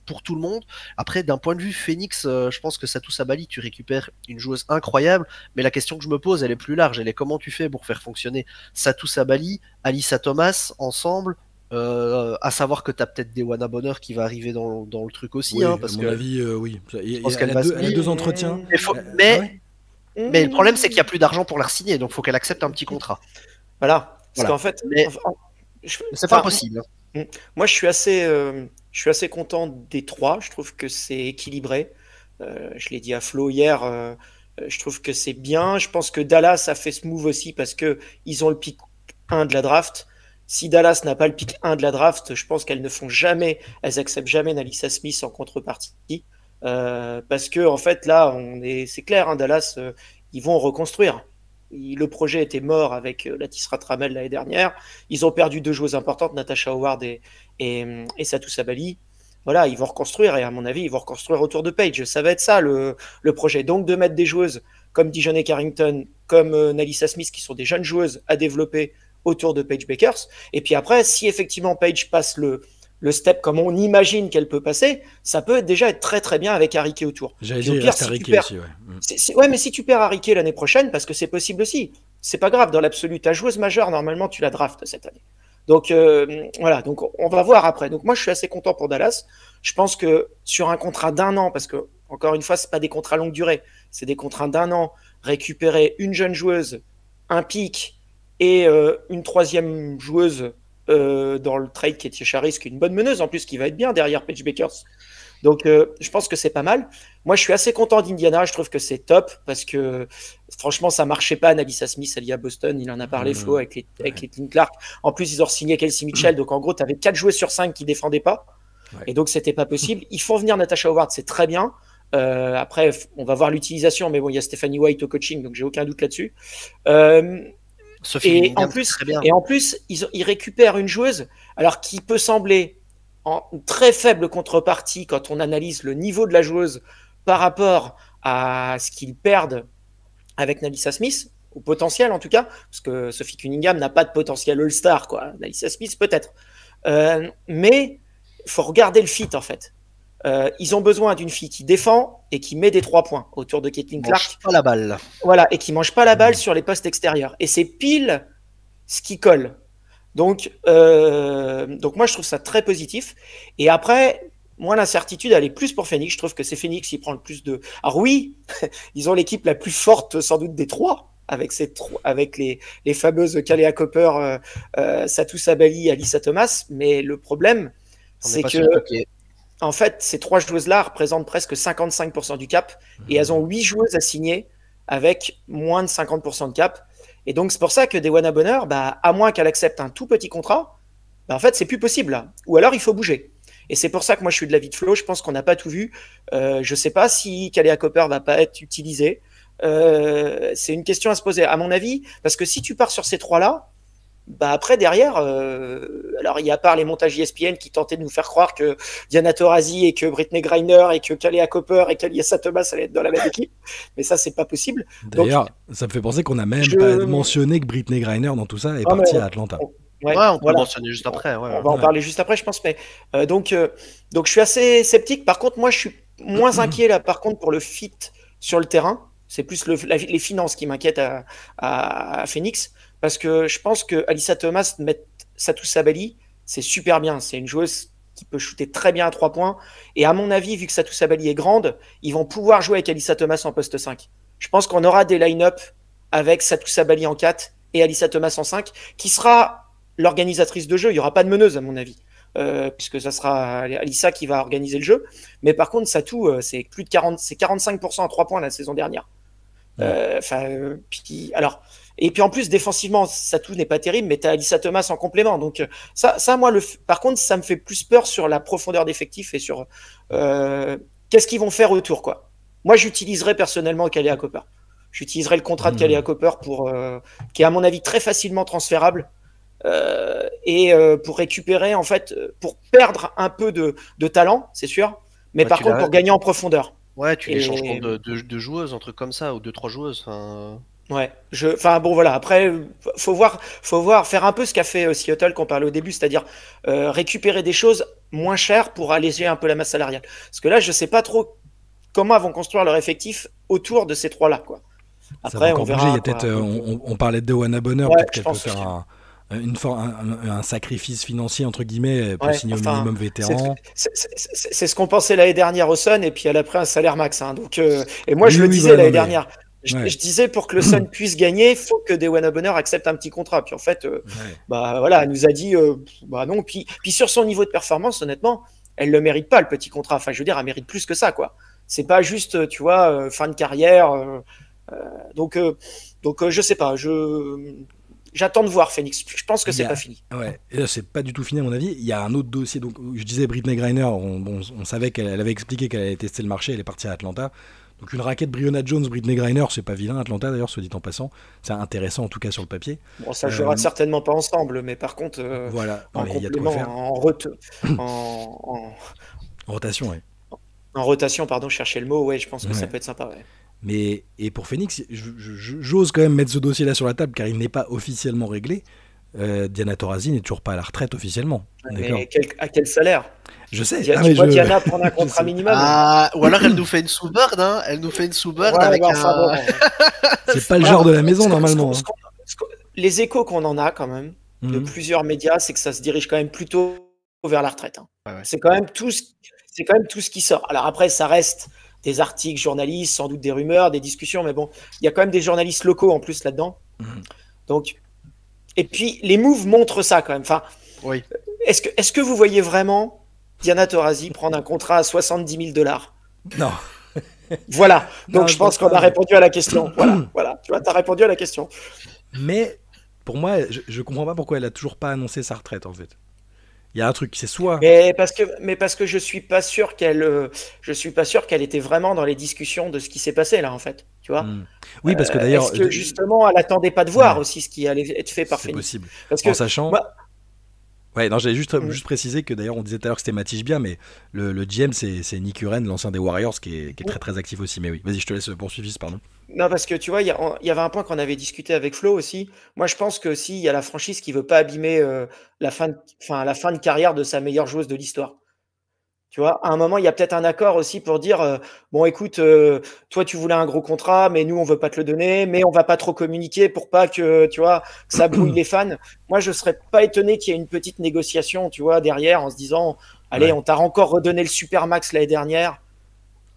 [SPEAKER 2] pour tout le monde. Après, d'un point de vue Phoenix, je pense que Satou Sabali, tu récupères une joueuse incroyable, mais la question que je me pose, elle est plus large. Elle est comment tu fais pour faire fonctionner Satou Sabali, Alyssa Thomas ensemble, à savoir que tu as peut-être Dewana Bonner qui va arriver dans le truc aussi.
[SPEAKER 1] Oui,
[SPEAKER 2] parce
[SPEAKER 1] à mon
[SPEAKER 2] que
[SPEAKER 1] avis, oui.
[SPEAKER 2] je pense qu'elle
[SPEAKER 1] Elle a
[SPEAKER 2] va
[SPEAKER 1] deux entretiens.
[SPEAKER 2] Mais le problème, c'est qu'il n'y a plus d'argent pour la re-signer, donc il faut qu'elle accepte un petit contrat.
[SPEAKER 3] Voilà. Parce qu'en fait,
[SPEAKER 2] c'est pas possible.
[SPEAKER 3] Moi, je suis assez content des trois. Je trouve que c'est équilibré. Je l'ai dit à Flo hier. Je trouve que c'est bien. Je pense que Dallas a fait ce move aussi parce que ils ont le pick 1 de la draft. Si Dallas n'a pas le pick 1 de la draft, je pense qu'elles acceptent jamais Nalissa Smith en contrepartie. Parce que en fait là, c'est clair, hein, Dallas, ils vont reconstruire. Le projet était mort avec Lattice Ratramel l'année dernière. Ils ont perdu deux joueuses importantes, Natasha Howard et Satou Sabali. Voilà, ils vont reconstruire, et à mon avis, ils vont reconstruire autour de Paige. Ça va être ça le projet. Donc de mettre des joueuses comme Dijon et Carrington, comme Nalissa Smith, qui sont des jeunes joueuses à développer autour de Paige Bakers. Et puis après, si effectivement Paige passe le step comme on imagine qu'elle peut passer, ça peut déjà être très très bien avec Harry autour.
[SPEAKER 1] J'allais dire, il reste Harry aussi, ouais.
[SPEAKER 3] Ouais, mais si tu perds Harry l'année prochaine, parce que c'est possible aussi, c'est pas grave, dans l'absolu, ta joueuse majeure, normalement, tu la draftes cette année. Donc voilà, donc on va voir après. Donc moi, je suis assez content pour Dallas. Je pense que sur un contrat d'1 an, parce que encore une fois, c'est pas des contrats longue durée, c'est des contrats d'1 an, récupérer une jeune joueuse, un pic et une troisième joueuse dans le trade qui est Tisha qui est une bonne meneuse en plus, qui va être bien derrière Paige Bakers. Donc je pense que c'est pas mal. Moi, je suis assez content d'Indiana. Je trouve que c'est top parce que franchement, ça marchait pas. Nalissa Smith, Aliyah Boston, il en a parlé, Flo, avec Caitlin Clark. En plus, ils ont signé Kelsey Mitchell. Donc en gros, tu avais 4 joueurs sur 5 qui défendaient pas. Ouais. Et donc, c'était pas possible. Ils font venir Natasha Howard, c'est très bien. Après, on va voir l'utilisation, mais bon, il y a Stephanie White au coaching, donc j'ai aucun doute là-dessus. Et en plus, ils récupèrent une joueuse, alors qui peut sembler en très faible contrepartie quand on analyse le niveau de la joueuse par rapport à ce qu'ils perdent avec Nalissa Smith, au potentiel en tout cas, parce que Sophie Cunningham n'a pas de potentiel All-Star, quoi. Nalissa Smith peut-être. Mais il faut regarder le fit en fait. Ils ont besoin d'une fille qui défend et qui met des 3 points autour de Caitlin Clark.
[SPEAKER 2] Mange pas la balle.
[SPEAKER 3] Voilà, et qui mange pas la balle sur les postes extérieurs. Et c'est pile ce qui colle. Donc moi, je trouve ça très positif. Et après, moi, l'incertitude, elle est plus pour Phoenix. Je trouve que c'est Phoenix qui prend le plus de... Alors oui, ils ont l'équipe la plus forte, sans doute, des 3, avec les fameuses Kalea Copper, Satou Sabali, Alyssa Thomas. Mais le problème, c'est que... en fait, ces 3 joueuses-là représentent presque 55% du cap et elles ont 8 joueuses à signer avec moins de 50% de cap. Et donc, c'est pour ça que Dewana Bonheur, à moins qu'elle accepte un tout petit contrat, en fait, c'est plus possible là. Ou alors, il faut bouger. Et c'est pour ça que moi, je suis de l'avis de Flo. Je pense qu'on n'a pas tout vu. Je ne sais pas si Kalea Copper va pas être utilisée. C'est une question à se poser, à mon avis, parce que si tu pars sur ces 3-là, après derrière, alors il y a part les montages ESPN qui tentaient de nous faire croire que Diana Taurasi et que Brittney Griner et que Kalea Copper et qu'Alyssa Thomas allaient être dans la même équipe, mais ça c'est pas possible.
[SPEAKER 1] D'ailleurs, ça me fait penser qu'on n'a même pas mentionné que Brittney Griner dans tout ça est partie à Atlanta.
[SPEAKER 2] On peut mentionner juste après.
[SPEAKER 3] On va en parler juste après, je pense. Mais donc je suis assez sceptique. Par contre, moi je suis moins inquiet là. Par contre, pour le fit sur le terrain, c'est plus les finances qui m'inquiètent à Phoenix. Parce que je pense que Alyssa Thomas mettre Satou Sabali, c'est super bien. C'est une joueuse qui peut shooter très bien à 3 points. Et à mon avis, vu que Satou Sabali est grande, ils vont pouvoir jouer avec Alyssa Thomas en poste 5. Je pense qu'on aura des line-up avec Satou Sabali en 4 et Alyssa Thomas en 5, qui sera l'organisatrice de jeu. Il n'y aura pas de meneuse, à mon avis. Puisque ça sera Alyssa qui va organiser le jeu. Mais par contre, Satou, c'est plus de 45% à 3 points la saison dernière. Et puis en plus, défensivement, Satou n'est pas terrible, mais tu as Alyssa Thomas en complément. Donc ça moi, par contre, ça me fait plus peur sur la profondeur d'effectif et sur qu'est-ce qu'ils vont faire autour, quoi. Moi, j'utiliserais personnellement Kalea Copper. J'utiliserais le contrat de Kalea Copper qui est à mon avis très facilement transférable pour récupérer, en fait, pour perdre un peu de talent, c'est sûr, mais par contre pour gagner en profondeur.
[SPEAKER 2] Ouais, tu les changements de joueuses, un truc comme ça, ou 2-3 joueuses.
[SPEAKER 3] Ouais, bon voilà, après faut voir faire un peu ce qu'a fait Seattle qu'on parlait au début, c'est-à-dire récupérer des choses moins chères pour alléger un peu la masse salariale. Parce que là, je sais pas trop comment elles vont construire leur effectif autour de ces 3-là, quoi.
[SPEAKER 1] Après, on verra. On parlait de Dewana Bonheur, peut-être qu'elle peut faire un sacrifice financier entre guillemets pour signer au minimum vétéran.
[SPEAKER 3] C'est ce qu'on pensait l'année dernière au Sun, et puis elle a pris un salaire max. Donc, et moi, je le disais l'année dernière. Je disais, pour que le Sun puisse gagner, il faut que Dewana Bonheur accepte un petit contrat. Puis en fait, voilà, elle nous a dit non. Puis sur son niveau de performance, honnêtement, elle le mérite pas, le petit contrat. Enfin, je veux dire, elle mérite plus que ça, quoi. C'est pas juste, tu vois, fin de carrière. Donc, je sais pas. J'attends de voir Phoenix. Je pense que c'est pas fini.
[SPEAKER 1] Ouais, et là, c'est pas du tout fini à mon avis. Il y a un autre dossier. Donc, je disais Brittney Griner. On savait qu'elle avait expliqué qu'elle allait tester le marché. Elle est partie à Atlanta. Donc une raquette Breonna Jones, Brittney Griner, c'est pas vilain. Atlanta d'ailleurs, soit dit en passant. C'est intéressant en tout cas sur le papier.
[SPEAKER 3] Bon, ça jouera certainement pas ensemble, mais par contre,
[SPEAKER 1] voilà,
[SPEAKER 3] en complément, en
[SPEAKER 1] rotation, ouais.
[SPEAKER 3] En rotation, pardon, chercher le mot, ouais, je pense que ça peut être sympa, ouais.
[SPEAKER 1] Mais et pour Phoenix, j'ose quand même mettre ce dossier-là sur la table car il n'est pas officiellement réglé. Diana Taurasi n'est toujours pas à la retraite officiellement.
[SPEAKER 3] Mais à quel salaire?
[SPEAKER 1] Je sais.
[SPEAKER 3] Tu vois Diana prendre un contrat minimum.
[SPEAKER 2] Ou alors elle nous fait une sous-bird, hein. Elle nous fait une sous-bird avec
[SPEAKER 1] C'est pas le genre de la maison normalement.
[SPEAKER 3] Les échos qu'on en a quand même de plusieurs médias, c'est que ça se dirige quand même plutôt vers la retraite. C'est quand même tout ce qui sort. Alors après, ça reste des articles journalistes, sans doute des rumeurs, des discussions, mais bon, il y a quand même des journalistes locaux en plus là-dedans. Donc, et puis les moves montrent ça quand même. Enfin, est-ce que vous voyez vraiment Diana Taurasi prendre un contrat à $70 000?
[SPEAKER 1] Non.
[SPEAKER 3] Voilà. Donc je pense qu'on a répondu à la question. Voilà. Tu vois, t'as répondu à la question.
[SPEAKER 1] Mais pour moi, je comprends pas pourquoi elle a toujours pas annoncé sa retraite en fait. Il y a un truc, c'est soit.
[SPEAKER 3] Mais parce que je suis pas sûr qu'elle était vraiment dans les discussions de ce qui s'est passé là en fait. Tu vois.
[SPEAKER 1] Oui, parce que d'ailleurs.
[SPEAKER 3] Est-ce que justement, elle attendait pas de voir aussi ce qui allait être fait par Phoenix?
[SPEAKER 1] C'est possible.
[SPEAKER 3] Parce que,
[SPEAKER 1] en sachant. Ouais, non, j'allais juste préciser que d'ailleurs on disait tout à l'heure que c'était Matisse bien, mais le GM c'est Nick Uren, l'ancien des Warriors, qui est très très actif aussi. Mais oui, vas-y, je te laisse poursuivre, pardon.
[SPEAKER 3] Non, parce que tu vois, il y avait un point qu'on avait discuté avec Flo aussi. Moi, je pense que s'il y a la franchise qui veut pas abîmer la fin de carrière de sa meilleure joueuse de l'histoire. Tu vois, à un moment, il y a peut-être un accord aussi pour dire bon, écoute, toi, tu voulais un gros contrat, mais nous, on veut pas te le donner, mais on va pas trop communiquer pour pas que, tu vois, que ça brouille les fans. Moi, je serais pas étonné qu'il y ait une petite négociation, tu vois, derrière, en se disant, allez, on t'a encore redonné le super max l'année dernière.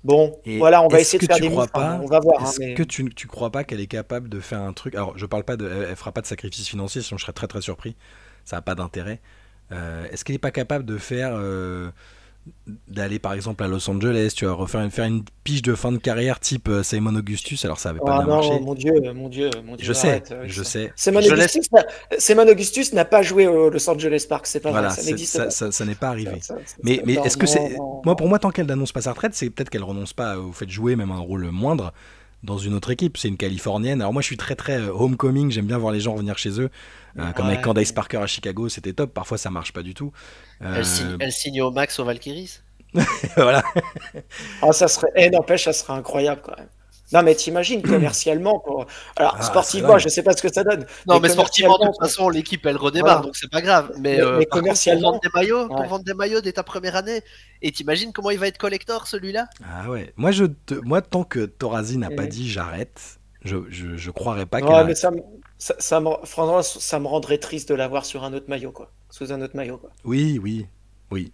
[SPEAKER 3] Bon, voilà, on va essayer de faire des moves. On va voir.
[SPEAKER 1] Est-ce que tu crois pas qu'elle est capable de faire un truc? Alors, je parle pas elle fera pas de sacrifice financier, sinon je serais très très surpris. Ça n'a pas d'intérêt. Est-ce qu'elle est pas capable de faire d'aller par exemple à Los Angeles, tu vois, faire une pige de fin de carrière type Simon Augustus. Alors ça avait pas
[SPEAKER 3] Ah
[SPEAKER 1] bien
[SPEAKER 3] non,
[SPEAKER 1] marché.
[SPEAKER 3] mon Dieu, mon Dieu, mon
[SPEAKER 1] Je
[SPEAKER 3] Dieu,
[SPEAKER 1] sais,
[SPEAKER 3] arrête.
[SPEAKER 1] je sais.
[SPEAKER 3] Simon Augustus n'a pas joué au Los Angeles Park, c'est pas vrai,
[SPEAKER 1] Voilà,
[SPEAKER 3] ça n'existe pas.
[SPEAKER 1] ça n'est pas arrivé. Mais
[SPEAKER 3] Non,
[SPEAKER 1] est-ce que
[SPEAKER 3] non,
[SPEAKER 1] c'est.
[SPEAKER 3] non,
[SPEAKER 1] Moi,
[SPEAKER 3] non.
[SPEAKER 1] pour moi, tant qu'elle n'annonce pas sa retraite, c'est peut-être qu'elle renonce pas au fait de jouer même un rôle moindre dans une autre équipe. C'est une Californienne. Alors moi, je suis très très homecoming. J'aime bien voir les gens revenir chez eux. Comme avec
[SPEAKER 3] Ouais,
[SPEAKER 1] Candace
[SPEAKER 3] mais-
[SPEAKER 1] Parker à Chicago, c'était top. Parfois, ça marche pas du tout. Euh,
[SPEAKER 2] Elle signe au max au Valkyries.
[SPEAKER 1] voilà.
[SPEAKER 3] Ah, ça serait, n'empêche, ça serait incroyable quand même. Non, mais t'imagines commercialement, alors
[SPEAKER 1] Ah, c'est
[SPEAKER 3] sportivement,
[SPEAKER 1] dingue.
[SPEAKER 3] je sais pas ce que ça donne,
[SPEAKER 2] Non,
[SPEAKER 3] mais
[SPEAKER 2] mais sportivement, de
[SPEAKER 3] commercialement,
[SPEAKER 2] toute façon, l'équipe elle redémarre,
[SPEAKER 3] voilà.
[SPEAKER 2] donc c'est pas grave. Mais,
[SPEAKER 3] Mais
[SPEAKER 2] par contre,
[SPEAKER 3] commercialement,
[SPEAKER 2] pour
[SPEAKER 3] ouais.
[SPEAKER 2] vendre des maillots dès ta première année, et t'imagines comment il va être collector celui-là?
[SPEAKER 1] Ah ouais. Moi, tant que Torazi n'a pas
[SPEAKER 3] Mhm.
[SPEAKER 1] dit j'arrête, je croirais pas qu'elle
[SPEAKER 3] Ouais, mais
[SPEAKER 1] arrête.
[SPEAKER 3] franchement, ça me rendrait triste de l'avoir sur un autre maillot, quoi. Sous un autre maillot, quoi.
[SPEAKER 1] Oui, oui, oui.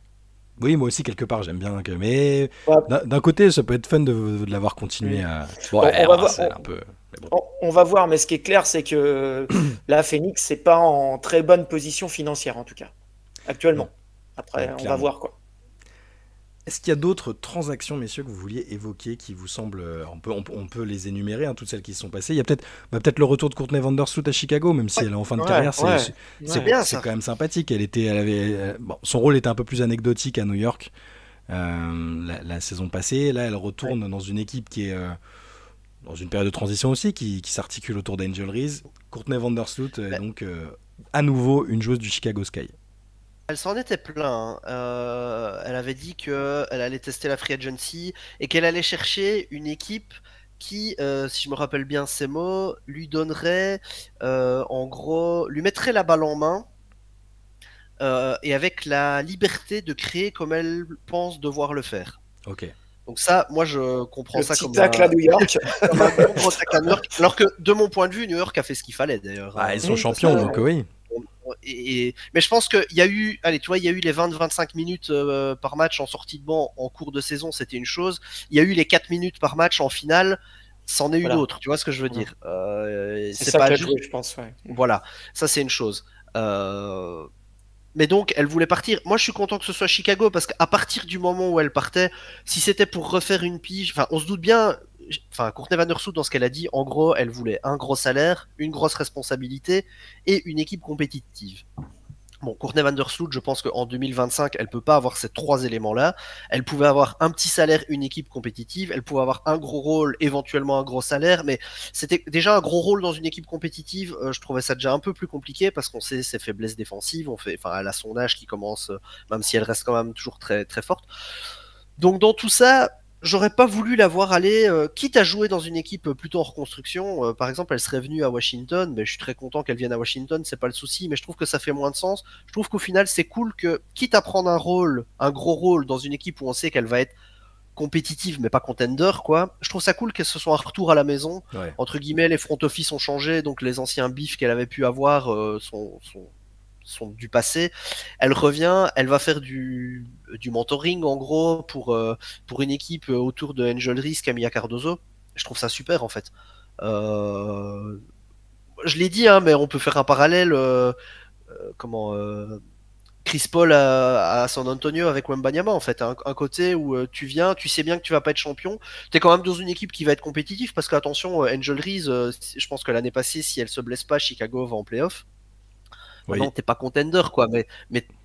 [SPEAKER 1] Oui, moi aussi, quelque part, j'aime bien. Mais
[SPEAKER 3] Ouais.
[SPEAKER 1] d'un côté, ça peut être fun de l'avoir continué
[SPEAKER 3] Mhm.
[SPEAKER 1] à. Bon,
[SPEAKER 3] On va voir,
[SPEAKER 1] c'est un peu. Mais bon.
[SPEAKER 3] on va voir, mais ce qui est clair, c'est que la Phoenix, c'est pas en très bonne position financière, en tout cas, actuellement.
[SPEAKER 1] Non,
[SPEAKER 3] Après,
[SPEAKER 1] non,
[SPEAKER 3] on va
[SPEAKER 1] clairement.
[SPEAKER 3] voir, quoi.
[SPEAKER 1] Est-ce qu'il y a d'autres transactions, messieurs, que vous vouliez évoquer qui vous semblent. On peut les énumérer, hein, toutes celles qui se sont passées. Il y a peut-être le retour de Courtney Vandersloot à Chicago, même si
[SPEAKER 2] Ouais,
[SPEAKER 1] elle est en fin de
[SPEAKER 3] Ouais,
[SPEAKER 1] carrière.
[SPEAKER 3] ouais,
[SPEAKER 2] c'est
[SPEAKER 3] ouais.
[SPEAKER 2] bien
[SPEAKER 1] C'est
[SPEAKER 2] ça.
[SPEAKER 1] quand même sympathique. Bon, son rôle était un peu plus anecdotique à New York la saison passée. Là, elle
[SPEAKER 3] Ouais.
[SPEAKER 1] retourne dans une équipe qui est. Dans une période de transition aussi, qui s'articule autour d'Angel Reese. Courtney Vandersloot est
[SPEAKER 2] Mais
[SPEAKER 1] donc à nouveau une joueuse du Chicago Sky.
[SPEAKER 2] elle s'en était plaint, hein. Elle avait dit qu'elle allait tester la free agency et qu'elle allait chercher une équipe qui, si je me rappelle bien ces mots, lui donnerait, en gros, lui mettrait la balle en main et avec la liberté de créer comme elle pense devoir le faire.
[SPEAKER 1] Ok.
[SPEAKER 2] Donc ça, moi je comprends
[SPEAKER 3] Le
[SPEAKER 2] ça
[SPEAKER 3] petit tacle à New York.
[SPEAKER 2] comme un gros tacle à New York. Alors que de mon point de vue, New York a fait ce qu'il fallait d'ailleurs,
[SPEAKER 1] Ah,
[SPEAKER 2] hein.
[SPEAKER 1] ils sont
[SPEAKER 3] Parce
[SPEAKER 1] champions,
[SPEAKER 3] que,
[SPEAKER 1] donc oui.
[SPEAKER 2] Mais je pense qu'il y a eu, allez, tu vois, il y a eu les 20-25 minutes par match en sortie de banc en cours de saison, c'était une chose. Il y a eu les 4 minutes par match en finale, c'en est une
[SPEAKER 3] voilà.
[SPEAKER 2] autre. Tu vois ce que je veux
[SPEAKER 3] Voilà.
[SPEAKER 2] dire?
[SPEAKER 3] C'est
[SPEAKER 2] C'est
[SPEAKER 3] ça
[SPEAKER 2] pas
[SPEAKER 3] qui a
[SPEAKER 2] juste.
[SPEAKER 3] joué, je pense. Ouais.
[SPEAKER 2] Voilà, ça c'est une chose. Euh, Mais donc, elle voulait partir. Moi, je suis content que ce soit Chicago parce qu'à partir du moment où elle partait, si c'était pour refaire une pige, enfin, on se doute bien. Enfin, Courtney Vandersloot, dans ce qu'elle a dit, en gros, elle voulait un gros salaire, une grosse responsabilité et une équipe compétitive. Bon, Courtney Vandersloot, je pense qu'en 2025, elle peut pas avoir ces trois éléments-là. Elle pouvait avoir un petit salaire, une équipe compétitive. Elle pouvait avoir un gros rôle, éventuellement un gros salaire. Mais c'était déjà un gros rôle dans une équipe compétitive. Je trouvais ça déjà un peu plus compliqué parce qu'on sait ses faiblesses défensives. Enfin, elle a son âge qui commence, même si elle reste quand même toujours très, très forte. Donc, dans tout ça, j'aurais pas voulu la voir aller, quitte à jouer dans une équipe plutôt en reconstruction. Par exemple, elle serait venue à Washington. Ben, je suis très content qu'elle vienne à Washington, c'est pas le souci, mais je trouve que ça fait moins de sens. Je trouve qu'au final, c'est cool que, quitte à prendre un rôle, un gros rôle dans une équipe où on sait qu'elle va être compétitive, mais pas contender, quoi. Je trouve ça cool que ce soit un retour à la maison.
[SPEAKER 1] Ouais.
[SPEAKER 2] Entre guillemets, les front office ont changé, donc les anciens bifs qu'elle avait pu avoir sont du passé. Elle revient, elle va faire du mentoring en gros pour une équipe autour de Angel Reese, Camilla Cardozo. Je trouve ça super en fait. Euh, je l'ai dit, hein, mais on peut faire un parallèle. Comment Chris Paul à San Antonio avec Wembanyama en fait. Un côté où tu viens, tu sais bien que tu vas pas être champion. Tu es quand même dans une équipe qui va être compétitive parce qu'attention, Angel Reese, je pense que l'année passée, si elle se blesse pas, Chicago va en playoff. Maintenant,
[SPEAKER 1] Oui.
[SPEAKER 2] t'es pas contender, quoi, mais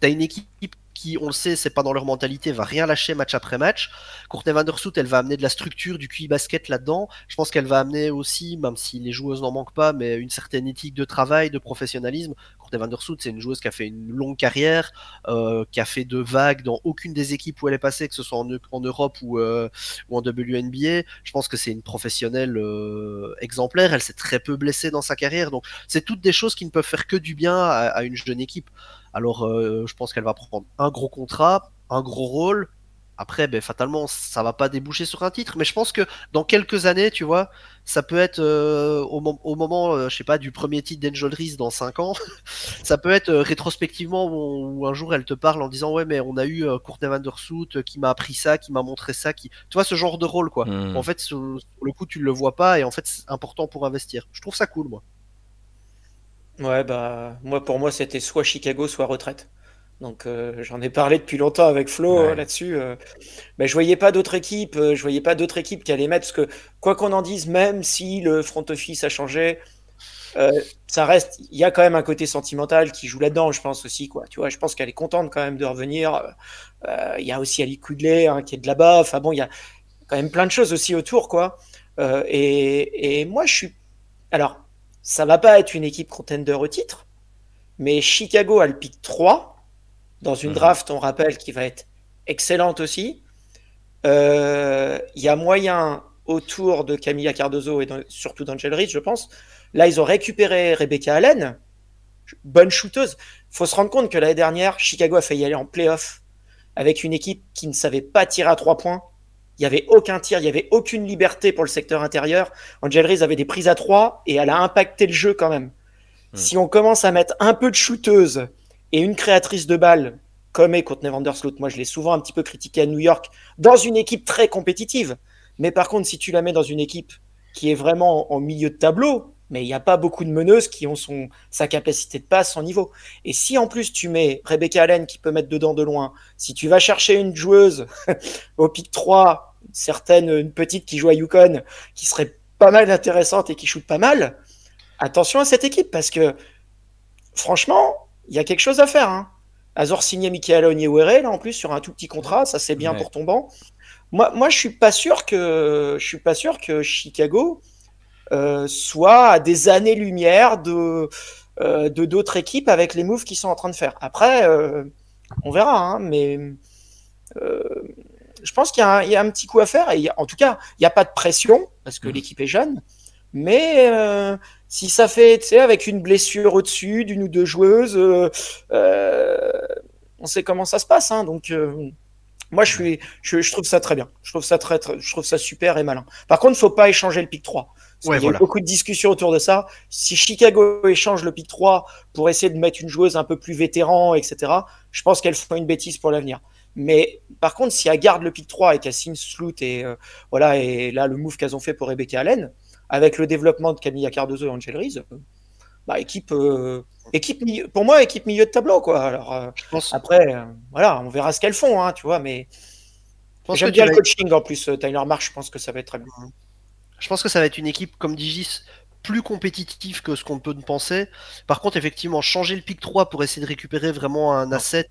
[SPEAKER 2] t'as une équipe qui, on le sait, c'est pas dans leur mentalité, va rien lâcher match après match. Courtney Vandersloot, elle va amener de la structure, du QI basket là-dedans. Je pense qu'elle va amener aussi, même si les joueuses n'en manquent pas, mais une certaine éthique de travail, de professionnalisme. Courtney Vandersloot, c'est une joueuse qui a fait une longue carrière, qui a fait de vagues dans aucune des équipes où elle est passée, que ce soit en Europe ou en WNBA. Je pense que c'est une professionnelle exemplaire. Elle s'est très peu blessée dans sa carrière, donc c'est toutes des choses qui ne peuvent faire que du bien à une jeune équipe. Alors, je pense qu'elle va prendre un gros contrat, un gros rôle. Après, ben, fatalement, ça va pas déboucher sur un titre, mais je pense que dans quelques années, tu vois, ça peut être au moment, je sais pas, du premier titre d'Angel Reese dans 5 ans, ça peut être rétrospectivement où un jour elle te parle en disant ouais, mais on a eu Courtney Vandersloot qui m'a appris ça, qui m'a montré ça, qui, tu vois, ce genre de rôle quoi. En fait, sur le coup, tu le vois pas et en fait, c'est important pour investir. Je trouve ça cool, moi.
[SPEAKER 3] Ouais, bah, pour moi, c'était soit Chicago, soit retraite. Donc j'en ai parlé depuis longtemps avec Flo là-dessus. Mais je voyais pas d'autres équipes, qui allaient mettre, parce que quoi qu'on en dise, même si le front office a changé, ça reste, il y a quand même un côté sentimental qui joue là-dedans, je pense aussi, quoi. Tu vois, je pense qu'elle est contente quand même de revenir. Il y a aussi Ali Quigley qui est de là-bas. Enfin bon, il y a quand même plein de choses aussi autour, quoi. Et moi, alors, ça va pas être une équipe contender au titre, mais Chicago a le pick 3 dans une draft, on rappelle, qui va être excellente aussi. Il y a moyen autour de Camilla Cardozo et surtout d'Angel Reese, je pense. Là, ils ont récupéré Rebecca Allen, bonne shooteuse. Il faut se rendre compte que l'année dernière, Chicago a failli aller en playoff avec une équipe qui ne savait pas tirer à 3 points. Il n'y avait aucun tir, il n'y avait aucune liberté pour le secteur intérieur. Angel Reese avait des prises à 3 et elle a impacté le jeu quand même. Si on commence à mettre un peu de shooteuse et une créatrice de balles, comme est Courtney Vandersloot, moi je l'ai souvent un petit peu critiqué à New York, dans une équipe très compétitive. Mais par contre, si tu la mets dans une équipe qui est vraiment en milieu de tableau, mais il n'y a pas beaucoup de meneuses qui ont sa capacité de passe, son niveau. Et si en plus tu mets Rebecca Allen qui peut mettre dedans de loin, si tu vas chercher une joueuse au pick 3, une petite qui joue à Yukon, qui serait pas mal intéressante et qui shoot pas mal, attention à cette équipe, parce que franchement, il y a quelque chose à faire. Azor signé Michaela Onyewere, là en plus sur un tout petit contrat, ça c'est bien pour ton banc. Moi je suis pas sûr que Chicago soit à des années-lumière de d'autres équipes avec les moves qu'ils sont en train de faire. Après, on verra, mais je pense qu'il y a un petit coup à faire. Et en tout cas, il n'y a pas de pression parce que l'équipe est jeune. Mais si ça fait, tu sais, avec une blessure au-dessus d'une ou deux joueuses, on sait comment ça se passe. Donc, moi, je trouve ça très bien. Je trouve ça super et malin. Par contre, il ne faut pas échanger le pick 3. Il y a eu beaucoup de discussions autour de ça. Si Chicago échange le pick 3 pour essayer de mettre une joueuse un peu plus vétéran, etc., je pense qu'elle fera une bêtise pour l'avenir. Mais par contre, si elle garde le pick 3 et qu'elle signe Sloot et là, le move qu'elles ont fait pour Rebecca Allen, avec le développement de Camilla Cardozo et Angel Reese, équipe pour moi, équipe milieu de tableau, quoi. Alors, après, on verra ce qu'elles font, tu vois, mais j'aime bien le coaching en plus. Tyler Marsh, je pense que ça va être très bien.
[SPEAKER 2] Je pense que ça va être une équipe, comme dit Gis, plus compétitive que ce qu'on peut penser. Par contre, effectivement, changer le pick 3 pour essayer de récupérer vraiment un asset,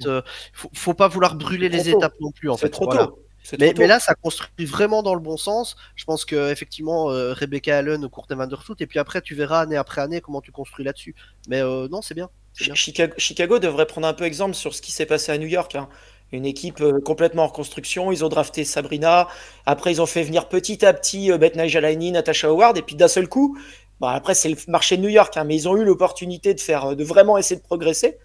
[SPEAKER 2] faut pas vouloir brûler les étapes non plus, en fait.
[SPEAKER 3] Trop tôt.
[SPEAKER 2] Mais là, ça construit vraiment dans le bon sens. Je pense que effectivement, Rebecca Allen, Courtney Vandersloot, et puis après, tu verras année après année comment tu construis là-dessus. Mais non, c'est bien.
[SPEAKER 3] Chicago devrait prendre un peu exemple sur ce qui s'est passé à New York. Une équipe complètement en reconstruction. Ils ont drafté Sabrina. Après, ils ont fait venir petit à petit Beth Jalani, Natasha Howard. Et puis d'un seul coup, après, c'est le marché de New York. Mais ils ont eu l'opportunité de vraiment essayer de progresser.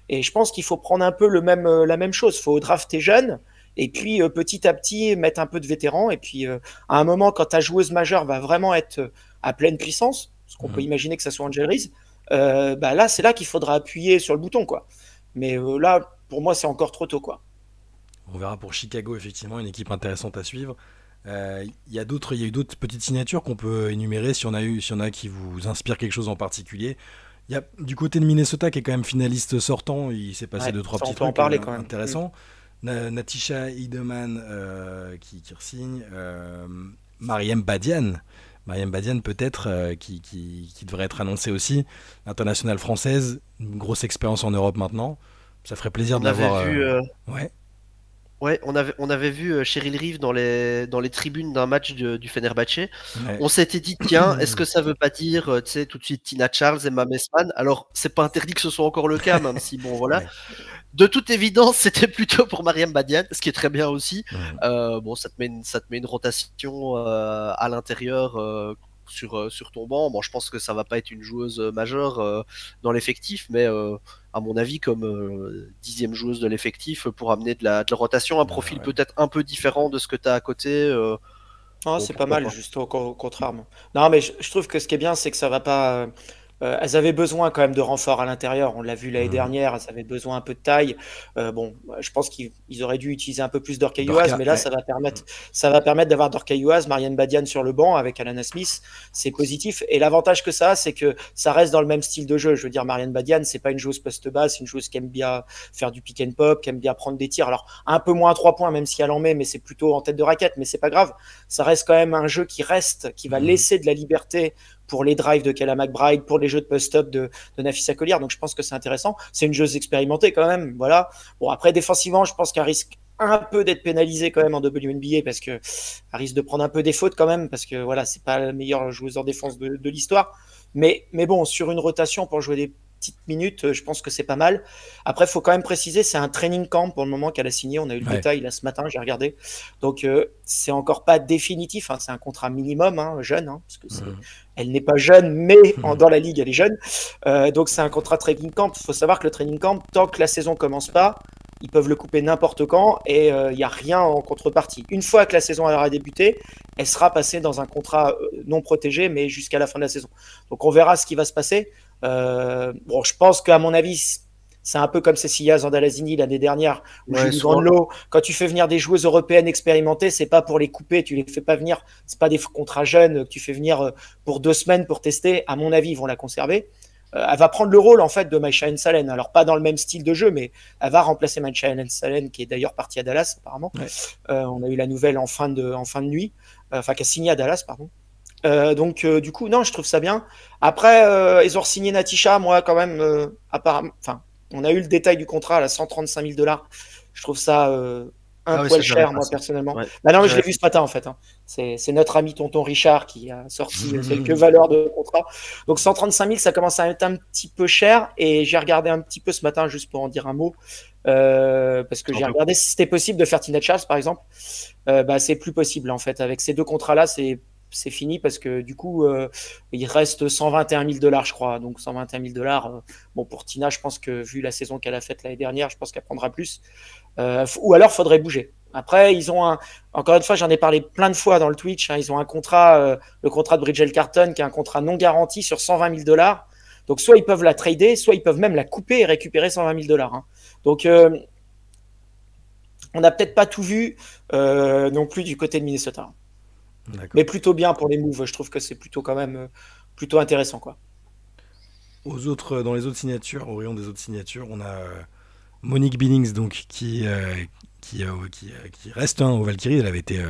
[SPEAKER 3] Et je pense qu'il faut prendre un peu la même chose. Il faut drafter jeune. Et puis petit à petit, mettre un peu de vétérans. Et puis à un moment, quand ta joueuse majeure va vraiment être à pleine puissance, parce qu'on peut imaginer que ça soit Angel Reese, là, c'est là qu'il faudra appuyer sur le bouton, quoi. Mais là, pour moi, c'est encore trop tôt, quoi.
[SPEAKER 1] On verra pour Chicago, effectivement, une équipe intéressante à suivre. Il y a eu d'autres petites signatures qu'on peut énumérer s'il y en a qui vous inspirent quelque chose en particulier. Il y a du côté de Minnesota qui est quand même finaliste sortant, il s'est passé 2-3 petits trucs intéressants. Natisha Hiedeman qui re-signe, Mariam Badiane peut-être qui devrait être annoncée aussi, l'internationale française, une grosse expérience en Europe maintenant, ça ferait plaisir de l'avoir.
[SPEAKER 2] Ouais, on avait vu Cheryl Reeve dans les tribunes d'un match du Fenerbahçe. Ouais. On s'était dit, tiens, est-ce que ça veut pas dire, tu sais, tout de suite Tina Charles, Emma Messman? Alors, c'est pas interdit que ce soit encore le cas, même si, bon, voilà. Ouais. De toute évidence, c'était plutôt pour Mariam Badiane, ce qui est très bien aussi. Ouais. Bon, ça te met une rotation à l'intérieur sur ton banc. Bon, je pense que ça va pas être une joueuse majeure dans l'effectif, mais à mon avis, comme 10e joueuse de l'effectif, pour amener de la rotation, un profil peut-être un peu différent de ce que tu as à côté.
[SPEAKER 3] Non, c'est pas mal, juste au contraire. Non, mais je trouve que ce qui est bien, c'est que ça va pas. Elles avaient besoin quand même de renforts à l'intérieur. On l'a vu l'année
[SPEAKER 1] Mhm.
[SPEAKER 3] dernière, elles avaient besoin un peu de taille. Bon, je pense qu'ils auraient dû utiliser un peu plus
[SPEAKER 1] Dorca,
[SPEAKER 3] d'Orcailloise, mais là,
[SPEAKER 1] ouais.
[SPEAKER 3] ça va permettre d'avoir Dorcailloise, Marianne Badian sur le banc avec Alana Smith. C'est positif. Et l'avantage que ça a, c'est que ça reste dans le même style de jeu. Je veux dire, Marianne Badian, c'est pas une joueuse poste basse, c'est une joueuse qui aime bien faire du pick and pop, qui aime bien prendre des tirs. Alors, un peu moins à 3 points, même si elle en met, mais c'est plutôt en tête de raquette, mais c'est pas grave. Ça reste quand même un jeu qui va laisser de la liberté pour les drives de Kayla McBride, pour les jeux de post-up de Nafisa Collier. Donc je pense que c'est intéressant. C'est une joueuse expérimentée quand même. Voilà. Bon, après, défensivement, je pense qu'elle risque un peu d'être pénalisée quand même en WNBA parce qu'elle risque de prendre un peu des fautes quand même parce que voilà, c'est pas la meilleure joueuse en défense de l'histoire. Mais bon, sur une rotation pour jouer des petites minutes, je pense que c'est pas mal. Après, il faut quand même préciser, c'est un training camp pour le moment qu'elle a signé. On a eu le détail là ce matin, j'ai regardé. Donc, c'est encore pas définitif. Hein, c'est un contrat minimum, hein, jeune, hein, parce que elle n'est pas jeune, mais dans la ligue, elle est jeune. Donc, c'est un contrat training camp. Il faut savoir que le training camp, tant que la saison commence pas, ils peuvent le couper n'importe quand et il n'y a rien en contrepartie. Une fois que la saison aura débuté, elle sera passée dans un contrat non protégé, mais jusqu'à la fin de la saison. Donc, on verra ce qui va se passer. Bon, je pense qu'à mon avis, c'est un peu comme Cecilia Zandalazini l'année dernière, ou Julie Grandlo. Quand tu fais venir des joueuses européennes expérimentées, c'est pas pour les couper, tu les fais pas venir, c'est pas des contrats jeunes que tu fais venir pour 2 semaines pour tester. À mon avis, ils vont la conserver. Elle va prendre le rôle en fait de Maïcha Nsalen. Alors pas dans le même style de jeu, mais elle va remplacer Maïcha Nsalen, qui est d'ailleurs partie à Dallas apparemment. On a eu la nouvelle en fin de nuit, enfin qui a signé à Dallas, pardon. Donc du coup non, je trouve ça bien. Après ils ont signé Natisha, moi quand même apparemment, enfin on a eu le détail du contrat à 135 000 $. Je trouve ça poil cher moi personnellement. Ouais. Bah non, je l'ai vu ce matin en fait. Hein. C'est notre ami tonton Richard qui a sorti quelques valeurs de contrat. Donc 135 000, ça commence à être un petit peu cher et j'ai regardé un petit peu ce matin juste pour en dire un mot. Parce que j'ai regardé si c'était possible de faire Tina Charles par exemple. Bah c'est plus possible en fait avec ces 2 contrats là, c'est fini parce que du coup, il reste 121 000 $, je crois. Donc 121 000 $. Bon, pour Tina, je pense que vu la saison qu'elle a faite l'année dernière, je pense qu'elle prendra plus. Ou alors, il faudrait bouger. Après, ils ont encore une fois, j'en ai parlé plein de fois dans le Twitch. Hein, ils ont un contrat, le contrat de Bridgel Carton, qui est un contrat non garanti sur 120 000 $. Donc, soit ils peuvent la trader, soit ils peuvent même la couper et récupérer 120 000 $. Hein. Donc, on n'a peut-être pas tout vu non plus du côté de Minnesota. Mais plutôt bien pour les moves. Je trouve que c'est plutôt quand même plutôt intéressant, quoi.
[SPEAKER 1] Dans les autres signatures, au rayon des autres signatures, on a Monique Billings donc qui reste au Valkyrie. Elle avait été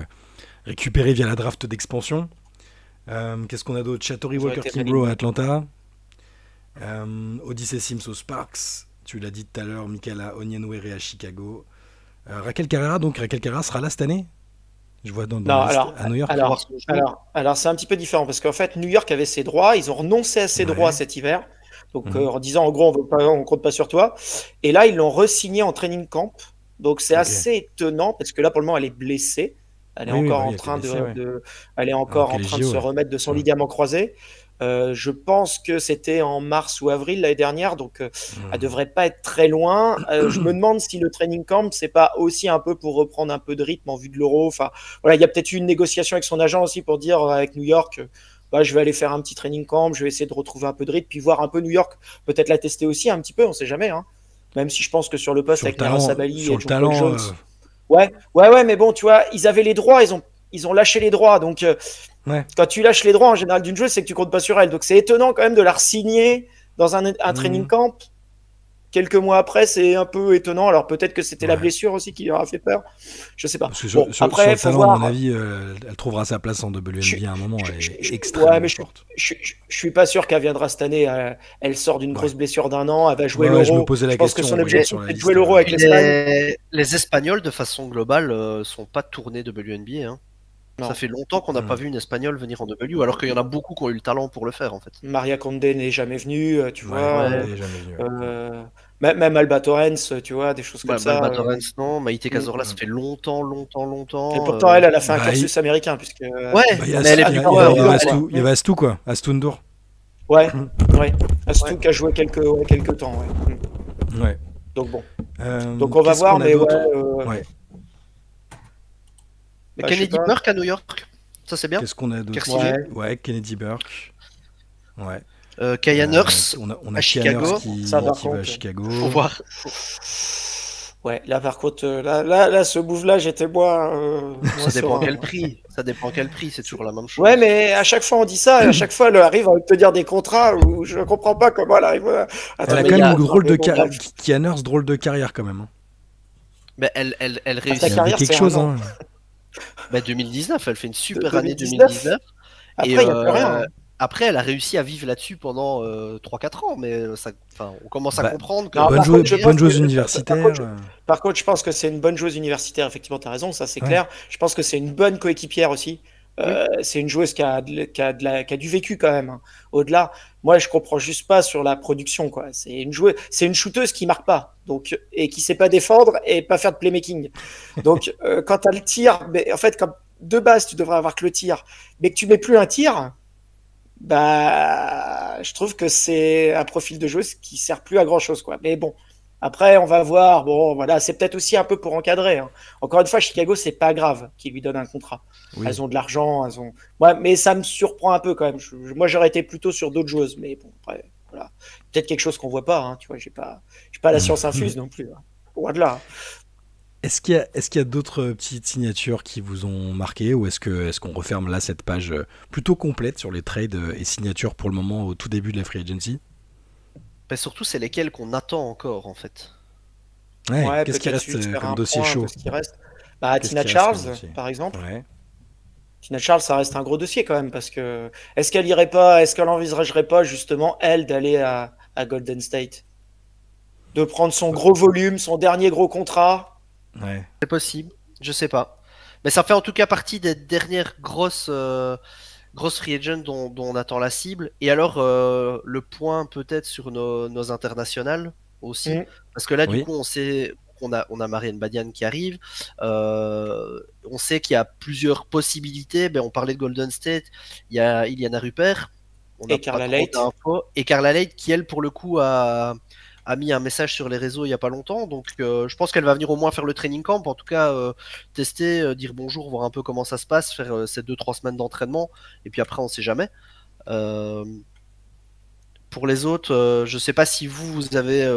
[SPEAKER 1] récupérée via la draft d'expansion. Qu'est-ce qu'on a d'autre? Chatori Walker-Kimbrough à Atlanta. Odyssey Sims aux Sparks. Tu l'as dit tout à l'heure, Michaela Onyenwere à Chicago. Raquel Carrera sera là cette année? Je vois à New York.
[SPEAKER 3] Alors c'est un petit peu différent parce qu'en fait New York avait ses droits, ils ont renoncé à ses droits cet hiver, donc en disant en gros on compte pas sur toi. Et là ils l'ont re-signé en training camp, donc c'est assez étonnant parce que là pour le moment elle est blessée, elle est encore en train elle est encore en train de se remettre de son ligament croisé. Je pense que c'était en mars ou avril l'année dernière, donc elle devrait pas être très loin. Je me demande si le training camp c'est pas aussi un peu pour reprendre un peu de rythme en vue de l'Euro. Enfin, voilà, il y a peut-être eu une négociation avec son agent aussi pour dire avec New York, je vais aller faire un petit training camp, je vais essayer de retrouver un peu de rythme, puis voir un peu New York, peut-être la tester aussi un petit peu, on sait jamais. Hein. Même si je pense que sur le poste avec Nara Sabali et John Jones, ouais, mais bon, tu vois, ils avaient les droits, ils ont lâché les droits, donc. Quand tu lâches les droits en général d'une joueuse, c'est que tu comptes pas sur elle. Donc c'est étonnant quand même de la re-signer dans un training camp. Quelques mois après, c'est un peu étonnant. Alors peut-être que c'était la blessure aussi qui leur a fait peur. Je sais pas.
[SPEAKER 1] Parce que après, sur le talent, à mon avis, elle trouvera sa place en WNBA à un moment. Elle est extrêmement forte.
[SPEAKER 3] Je suis pas sûr qu'elle viendra cette année. Elle sort d'une grosse blessure d'1 an. Elle va jouer l'Euro.
[SPEAKER 1] Je me posais la question.
[SPEAKER 3] Je pense que son objectif, c'est de jouer l'Euro avec l'Espagne.
[SPEAKER 2] Les Espagnols, de façon globale, sont pas tournés WNBA. Hein. Ça fait longtemps qu'on n'a pas vu une Espagnole venir en W, alors qu'il y en a beaucoup qui ont eu le talent pour le faire, en fait.
[SPEAKER 3] Maria Condé n'est jamais venue, tu vois. Même Alba Torrens, tu vois, des choses comme ça.
[SPEAKER 2] Alba Torrens, non. Maïté Cazorla, ça fait longtemps.
[SPEAKER 3] Et pourtant, elle a fait un cursus américain, puisque.
[SPEAKER 2] Mais
[SPEAKER 1] elle est plus grande. Il y avait Astou, quoi. Astou Ndour.
[SPEAKER 3] Ouais. Astou qui a joué quelques temps,
[SPEAKER 1] ouais.
[SPEAKER 3] Donc bon. Donc on va voir, mais
[SPEAKER 2] Kennedy Burke à New York, ça c'est bien.
[SPEAKER 1] Qu'est-ce qu'on a d'autre? Kennedy Burke. Ouais.
[SPEAKER 2] Kaya Nurse
[SPEAKER 1] On
[SPEAKER 2] à
[SPEAKER 1] a
[SPEAKER 2] Chicago.
[SPEAKER 1] Kaya Nurse qui
[SPEAKER 3] Ça, par
[SPEAKER 1] va à
[SPEAKER 3] contre,
[SPEAKER 1] Chicago.
[SPEAKER 2] Faut voir.
[SPEAKER 3] Ouais, là par contre, là, ce move-là, j'étais moins
[SPEAKER 2] Ça dépend
[SPEAKER 3] serein.
[SPEAKER 2] quel prix. Ça dépend quel prix. C'est toujours la même chose.
[SPEAKER 3] Ouais, mais à chaque fois on dit ça, et à chaque fois elle arrive à obtenir des contrats où je comprends pas comment elle arrive à
[SPEAKER 1] Elle a
[SPEAKER 3] trouver
[SPEAKER 1] quand
[SPEAKER 3] des
[SPEAKER 1] même une
[SPEAKER 3] contrats,
[SPEAKER 1] drôle
[SPEAKER 3] mais
[SPEAKER 1] de
[SPEAKER 3] bon, bref.
[SPEAKER 1] Kaya Nurse, drôle de carrière quand même. Hein.
[SPEAKER 2] Mais elle
[SPEAKER 3] sa
[SPEAKER 1] Elle
[SPEAKER 2] réussit.
[SPEAKER 1] a fait
[SPEAKER 3] carrière,
[SPEAKER 1] quelque
[SPEAKER 3] c'est
[SPEAKER 1] chose.
[SPEAKER 3] un an.
[SPEAKER 1] Hein.
[SPEAKER 2] Bah, 2019, elle fait une super année
[SPEAKER 3] 2019.
[SPEAKER 2] 2019.
[SPEAKER 3] Après,
[SPEAKER 2] Et
[SPEAKER 3] il n'y a plus rien. Hein.
[SPEAKER 2] après, elle a réussi à vivre là-dessus pendant 3-4 ans. Mais ça, on commence à
[SPEAKER 1] Bah,
[SPEAKER 2] comprendre que.
[SPEAKER 3] Non,
[SPEAKER 1] bonne,
[SPEAKER 3] par contre, je pense
[SPEAKER 1] bonne joueuse
[SPEAKER 3] que-
[SPEAKER 1] universitaire.
[SPEAKER 3] Par contre, je pense que c'est une bonne joueuse universitaire, effectivement, tu as raison, ça c'est
[SPEAKER 1] Ouais.
[SPEAKER 3] clair. Je pense que c'est une bonne coéquipière aussi. C'est une joueuse qui a du vécu quand même. Hein. Au-delà, moi je comprends juste pas sur la production, quoi. C'est une shooteuse qui marque pas, donc, et qui sait pas défendre et pas faire de playmaking. Donc quand tu as le tir, mais en fait, comme de base tu devrais avoir que le tir, mais que tu mets plus un tir, bah je trouve que c'est un profil de joueuse qui sert plus à grand chose, quoi. Mais bon. Après, on va voir. Bon, voilà, c'est peut-être aussi un peu pour encadrer. Hein. Encore une fois, Chicago, c'est pas grave qu'ils lui donnent un contrat.
[SPEAKER 1] Oui.
[SPEAKER 3] Elles ont de l'argent, elles ont. Ouais, mais ça me surprend un peu quand même. Moi, j'aurais été plutôt sur d'autres joueuses, mais bon, après, voilà. Peut-être quelque chose qu'on voit pas. Hein, tu vois, j'ai pas la science infuse non plus. Hein. Loin de là.
[SPEAKER 1] Est-ce qu'il y a d'autres petites signatures qui vous ont marqué ou est-ce qu'on referme là cette page plutôt complète sur les trades et signatures pour le moment au tout début de la free agency?
[SPEAKER 2] Bah, surtout, c'est lesquels qu'on attend encore, en fait.
[SPEAKER 1] Ouais, qu'est-ce qui
[SPEAKER 3] peut-être
[SPEAKER 1] reste
[SPEAKER 3] juste faire
[SPEAKER 1] comme
[SPEAKER 3] un
[SPEAKER 1] dossier
[SPEAKER 3] point, un
[SPEAKER 1] chaud?
[SPEAKER 3] peu ce qui reste. Bah,
[SPEAKER 1] Qu'est-ce
[SPEAKER 3] Tina
[SPEAKER 1] qui reste comme
[SPEAKER 3] Charles,
[SPEAKER 1] dossier?
[SPEAKER 3] par exemple.
[SPEAKER 1] Ouais.
[SPEAKER 3] Tina Charles, ça reste un gros dossier quand même parce que est-ce qu'elle envisagerait pas justement elle d'aller à Golden State, de prendre son gros volume, son dernier gros contrat.
[SPEAKER 1] Ouais.
[SPEAKER 2] C'est possible, je sais pas. Mais ça fait en tout cas partie des dernières grosses free agents dont on attend la cible. Et alors, le point peut-être sur nos internationales aussi.
[SPEAKER 3] Mm.
[SPEAKER 2] Parce que là, du
[SPEAKER 1] Oui.
[SPEAKER 2] coup, on sait qu'on a Marianne Badian qui arrive. On sait qu'il y a plusieurs possibilités. Ben, on parlait de Golden State. Il y a Iliana Rupert. On
[SPEAKER 3] Et
[SPEAKER 2] n'a
[SPEAKER 3] Carla
[SPEAKER 2] pas trop
[SPEAKER 3] Leight.
[SPEAKER 2] d'infos. Et Carla Leight qui, elle, pour le coup, a mis un message sur les réseaux il n'y a pas longtemps. Donc, je pense qu'elle va venir au moins faire le training camp. En tout cas, tester, dire bonjour, voir un peu comment ça se passe, faire ces 2-3 semaines d'entraînement. Et puis après, on ne sait jamais. Pour les autres, je ne sais pas si vous avez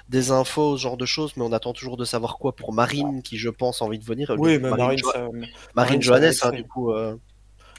[SPEAKER 2] des infos, ce genre de choses, mais on attend toujours de savoir quoi pour Marine, qui, je pense, a envie de venir.
[SPEAKER 3] Oui, mais Marine,
[SPEAKER 2] Marine
[SPEAKER 3] ça va
[SPEAKER 2] Johannes,
[SPEAKER 3] être
[SPEAKER 2] hein,
[SPEAKER 3] fait.
[SPEAKER 2] du coup.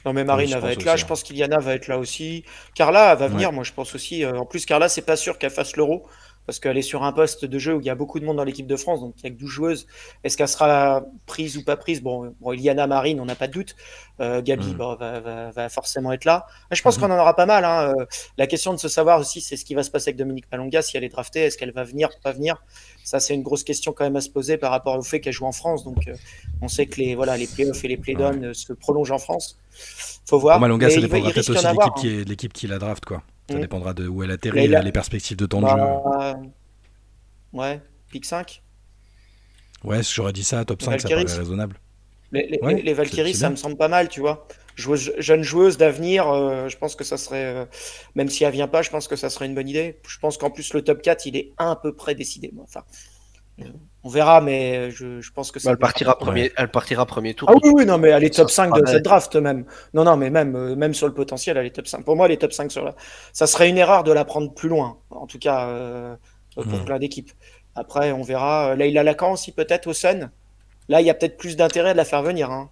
[SPEAKER 3] Non, mais Marine,
[SPEAKER 1] Oui, je
[SPEAKER 3] elle va
[SPEAKER 1] pense
[SPEAKER 3] être là.
[SPEAKER 1] aussi,
[SPEAKER 3] Je pense qu'Iliana va être là aussi. Carla, elle va venir,
[SPEAKER 1] Ouais.
[SPEAKER 3] moi, je pense aussi. En plus, Carla, c'est pas sûr qu'elle fasse l'Euro parce qu'elle est sur un poste de jeu où il y a beaucoup de monde dans l'équipe de France, donc il n'y a que 12 joueuses. Est-ce qu'elle sera prise ou pas prise? Bon, Iliana, Marine, on n'a pas de doute. Gabi
[SPEAKER 1] Mm.
[SPEAKER 3] bon, va forcément être là. Je pense qu'on en aura pas mal. Hein. La question de se savoir aussi, c'est ce qui va se passer avec Dominique Malonga, si elle est draftée, est-ce qu'elle va venir ou pas venir? Ça, c'est une grosse question quand même à se poser par rapport au fait qu'elle joue en France. Donc, on sait que les playoffs et les playdowns se prolongent en France. Faut voir.
[SPEAKER 1] Pour Malonga,
[SPEAKER 3] Mais
[SPEAKER 1] ça
[SPEAKER 3] il
[SPEAKER 1] dépendra
[SPEAKER 3] risque
[SPEAKER 1] peut-être
[SPEAKER 3] d'y
[SPEAKER 1] aussi
[SPEAKER 3] en avoir.
[SPEAKER 1] de l'équipe qui la draft, quoi. Ça
[SPEAKER 3] Mm.
[SPEAKER 1] dépendra de où elle atterrit, les perspectives de temps de jeu.
[SPEAKER 3] Ouais, pick 5.
[SPEAKER 1] Ouais, j'aurais dit ça, top 5, ça
[SPEAKER 3] Valkyries.
[SPEAKER 1] paraît raisonnable.
[SPEAKER 3] Les
[SPEAKER 1] Ouais,
[SPEAKER 3] Valkyries,
[SPEAKER 1] c'est
[SPEAKER 3] ça
[SPEAKER 1] bien.
[SPEAKER 3] me semble pas mal, tu vois. Jeune joueuse d'avenir, je pense que ça serait, même si elle vient pas, je pense que ça serait une bonne idée. Je pense qu'en plus, le top 4, il est à peu près décidé. Moi. Enfin, on verra, mais je pense que ça.
[SPEAKER 2] Elle partira premier tour.
[SPEAKER 3] Ah oui, oui, non, mais elle est top
[SPEAKER 2] Ça
[SPEAKER 3] 5
[SPEAKER 2] sera
[SPEAKER 3] de cette draft même. Non, mais même sur le potentiel, elle est top 5. Pour moi, elle est top 5 sur la. Ça serait une erreur de la prendre plus loin, en tout cas, pour plein d'équipes. Après, on verra. Leïla Lacan aussi, peut-être, au Sun. Là, il y a peut-être plus d'intérêt de la faire venir. Hein.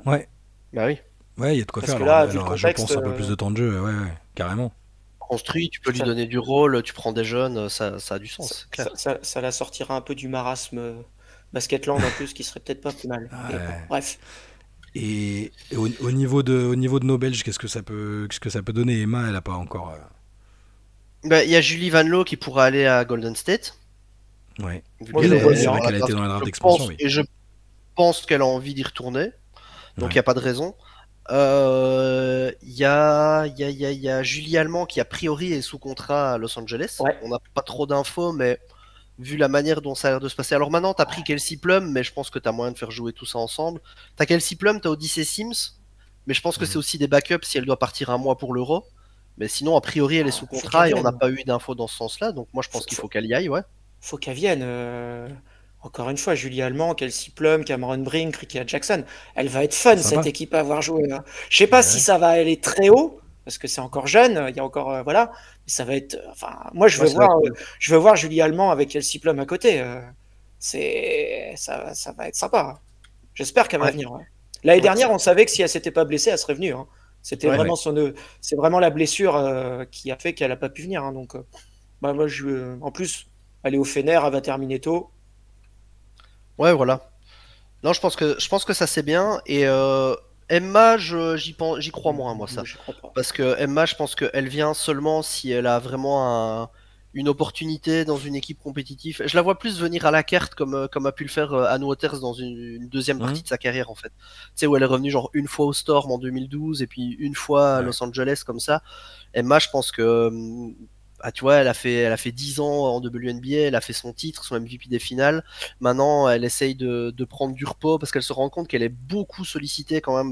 [SPEAKER 1] Ouais.
[SPEAKER 2] Bah oui.
[SPEAKER 1] Ouais, il y a de quoi
[SPEAKER 3] Parce
[SPEAKER 1] faire.
[SPEAKER 3] que là,
[SPEAKER 1] Alors,
[SPEAKER 3] vu le
[SPEAKER 1] je
[SPEAKER 3] contexte,
[SPEAKER 1] pense un peu plus de temps de jeu, ouais, carrément.
[SPEAKER 2] Construit, tu peux lui
[SPEAKER 3] Ça-
[SPEAKER 2] donner du rôle, tu prends des jeunes, ça a du sens, c'est clair.
[SPEAKER 3] ça la sortira un peu du marasme Basketland un peu, ce qui serait peut-être pas plus mal. Mais bon,
[SPEAKER 1] Ouais.
[SPEAKER 3] bref.
[SPEAKER 1] Et au niveau de nos Belges, qu'est-ce que ça peut donner? Emma, elle a pas encore.
[SPEAKER 2] Bah, il y a Julie Van Loo qui pourra aller à Golden State.
[SPEAKER 1] Ouais.
[SPEAKER 2] Vu
[SPEAKER 3] Moi,
[SPEAKER 2] qu'elle
[SPEAKER 3] je
[SPEAKER 2] est-
[SPEAKER 3] le vois
[SPEAKER 1] C'est
[SPEAKER 3] bien.
[SPEAKER 1] vrai qu'elle a été dans la draft
[SPEAKER 2] je
[SPEAKER 1] d'expansion,
[SPEAKER 2] pense-
[SPEAKER 1] oui.
[SPEAKER 2] Et je pense qu'elle a envie d'y retourner. Donc il
[SPEAKER 1] Ouais.
[SPEAKER 2] n'y a pas de raison. Il y a Julie Allemand qui a priori est sous contrat à Los Angeles.
[SPEAKER 3] Ouais.
[SPEAKER 2] On n'a pas trop d'infos, mais vu la manière dont ça a l'air de se passer. Alors maintenant, tu as pris Kelsey Plum, mais je pense que tu as moyen de faire jouer tout ça ensemble. Tu as Kelsey Plum, tu as Odyssey Sims, mais je pense que c'est aussi des backups si elle doit partir un mois pour l'Euro. Mais sinon, a priori, elle est sous
[SPEAKER 3] Faut
[SPEAKER 2] contrat et
[SPEAKER 3] qu'elle
[SPEAKER 2] on n'a
[SPEAKER 3] vienne.
[SPEAKER 2] pas eu d'infos dans ce sens-là. Donc moi, je pense qu'il faut qu'elle y aille, ouais.
[SPEAKER 3] Faut qu'elle vienne. Encore une fois, Julie Allemand, Kelsey Plum, Cameron Brink, Ricky Jackson. Elle va être fun,
[SPEAKER 1] Sympa.
[SPEAKER 3] cette équipe à avoir joué. Hein. Je sais pas
[SPEAKER 1] Ouais.
[SPEAKER 3] si ça va aller très haut, parce que c'est encore jeune, il y a encore voilà, mais ça va être. Enfin, moi
[SPEAKER 2] Ouais, ça va être cool.
[SPEAKER 3] je veux voir Julie Allemand avec Kelsey Plum à côté. Ça va être sympa. J'espère qu'elle va
[SPEAKER 2] Ouais.
[SPEAKER 3] venir. Ouais. L'année
[SPEAKER 2] Ouais,
[SPEAKER 3] dernière,
[SPEAKER 2] c'est-
[SPEAKER 3] on savait que si elle s'était pas blessée, elle serait venue. Hein. C'était
[SPEAKER 2] Ouais.
[SPEAKER 3] vraiment c'est vraiment la blessure qui a fait qu'elle a pas pu venir. Hein. Donc, bah, moi, en plus, aller au Fener, elle va terminer tôt.
[SPEAKER 2] Ouais, voilà. Non, je pense que ça c'est bien. Et Emma, j'y crois moins, moi, ça.
[SPEAKER 3] Je crois pas.
[SPEAKER 2] Parce que Emma, je pense qu'elle vient seulement si elle a vraiment une opportunité dans une équipe compétitive. Je la vois plus venir à la carte comme a pu le faire Anne Waters dans une deuxième partie de sa carrière, en fait. Tu sais, où elle est revenue genre une fois au Storm en 2012 et puis une fois à Los Angeles, comme ça. Emma, je pense que tu vois, elle a fait 10 ans en WNBA, elle a fait son titre, son MVP des finales. Maintenant, elle essaye de prendre du repos parce qu'elle se rend compte qu'elle est beaucoup sollicitée quand même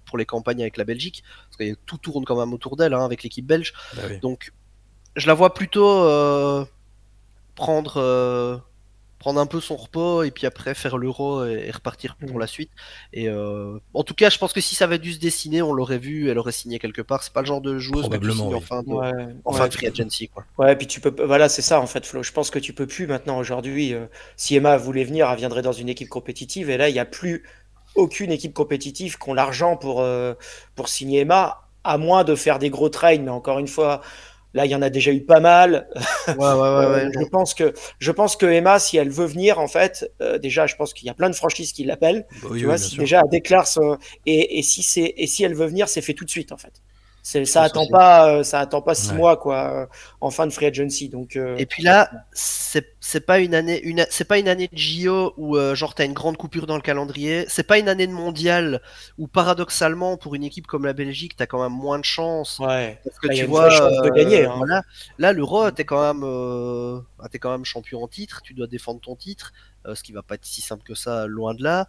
[SPEAKER 2] pour les campagnes avec la Belgique, parce que tout tourne quand même autour d'elle avec l'équipe belge.
[SPEAKER 1] Bah oui.
[SPEAKER 2] Donc, je la vois plutôt prendre prendre un peu son repos et puis après faire l'Euro et repartir pour la suite. Et en tout cas, je pense que si ça avait dû se dessiner, on l'aurait vu, elle aurait signé quelque part. C'est pas le genre de joueuse que tu signes en fin de free agency, quoi.
[SPEAKER 3] Ouais, puis voilà, c'est ça en fait, Flo. Je pense que tu peux plus maintenant aujourd'hui. Si Emma voulait venir, elle viendrait dans une équipe compétitive. Et là, il n'y a plus aucune équipe compétitive qui ont l'argent pour signer Emma, à moins de faire des gros trades. Mais encore une fois, là, il y en a déjà eu pas mal. Je pense que Emma, si elle veut venir, en fait, déjà, je pense qu'il y a plein de franchises qui l'appellent. Tu vois, si déjà elle déclare et si elle veut venir, c'est fait tout de suite, en fait. Ça attend pas 6 mois, quoi, en fin de free agency. Donc,
[SPEAKER 2] et puis là, c'est pas une année de JO où genre t'as une grande coupure dans le calendrier. C'est pas une année de mondial où paradoxalement pour une équipe comme la Belgique, t'as quand même moins de chance.
[SPEAKER 3] Ouais.
[SPEAKER 2] Parce que
[SPEAKER 3] là,
[SPEAKER 2] tu
[SPEAKER 3] y a
[SPEAKER 2] vois,
[SPEAKER 3] une vraie chance de gagner. Hein.
[SPEAKER 2] Voilà. Là, l'Euro, t'es quand même champion en titre. Tu dois défendre ton titre. Ce qui va pas être si simple que ça, loin de là.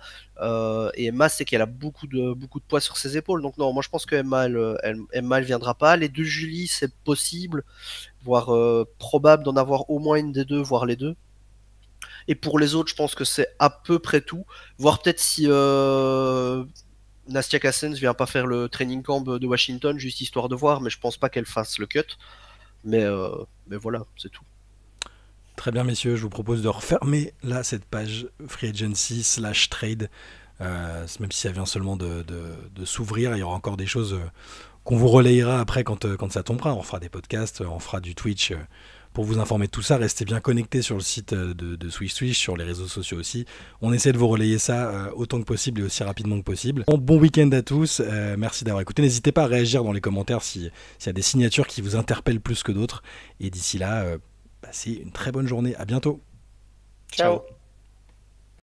[SPEAKER 2] Et Emma, c'est qu'elle a beaucoup de poids sur ses épaules. Donc non, moi je pense que Emma, elle viendra pas. Les deux Julie, c'est possible, voire probable d'en avoir au moins une des deux, voire les deux. Et pour les autres, je pense que c'est à peu près tout. Voir peut-être si Nastia Cassens vient pas faire le training camp de Washington, juste histoire de voir, mais je pense pas qu'elle fasse le cut. Mais voilà, c'est tout.
[SPEAKER 1] Très bien, messieurs, je vous propose de refermer là cette page Free Agency / Trade. Même si ça vient seulement de s'ouvrir, il y aura encore des choses qu'on vous relayera après quand ça tombera. On fera des podcasts, on fera du Twitch pour vous informer de tout ça. Restez bien connectés sur le site de Swish Swish, sur les réseaux sociaux aussi. On essaie de vous relayer ça autant que possible et aussi rapidement que possible. Bon week-end à tous, merci d'avoir écouté. N'hésitez pas à réagir dans les commentaires s'il y a des signatures qui vous interpellent plus que d'autres. Et d'ici là, passez une très bonne journée. À bientôt.
[SPEAKER 3] Ciao.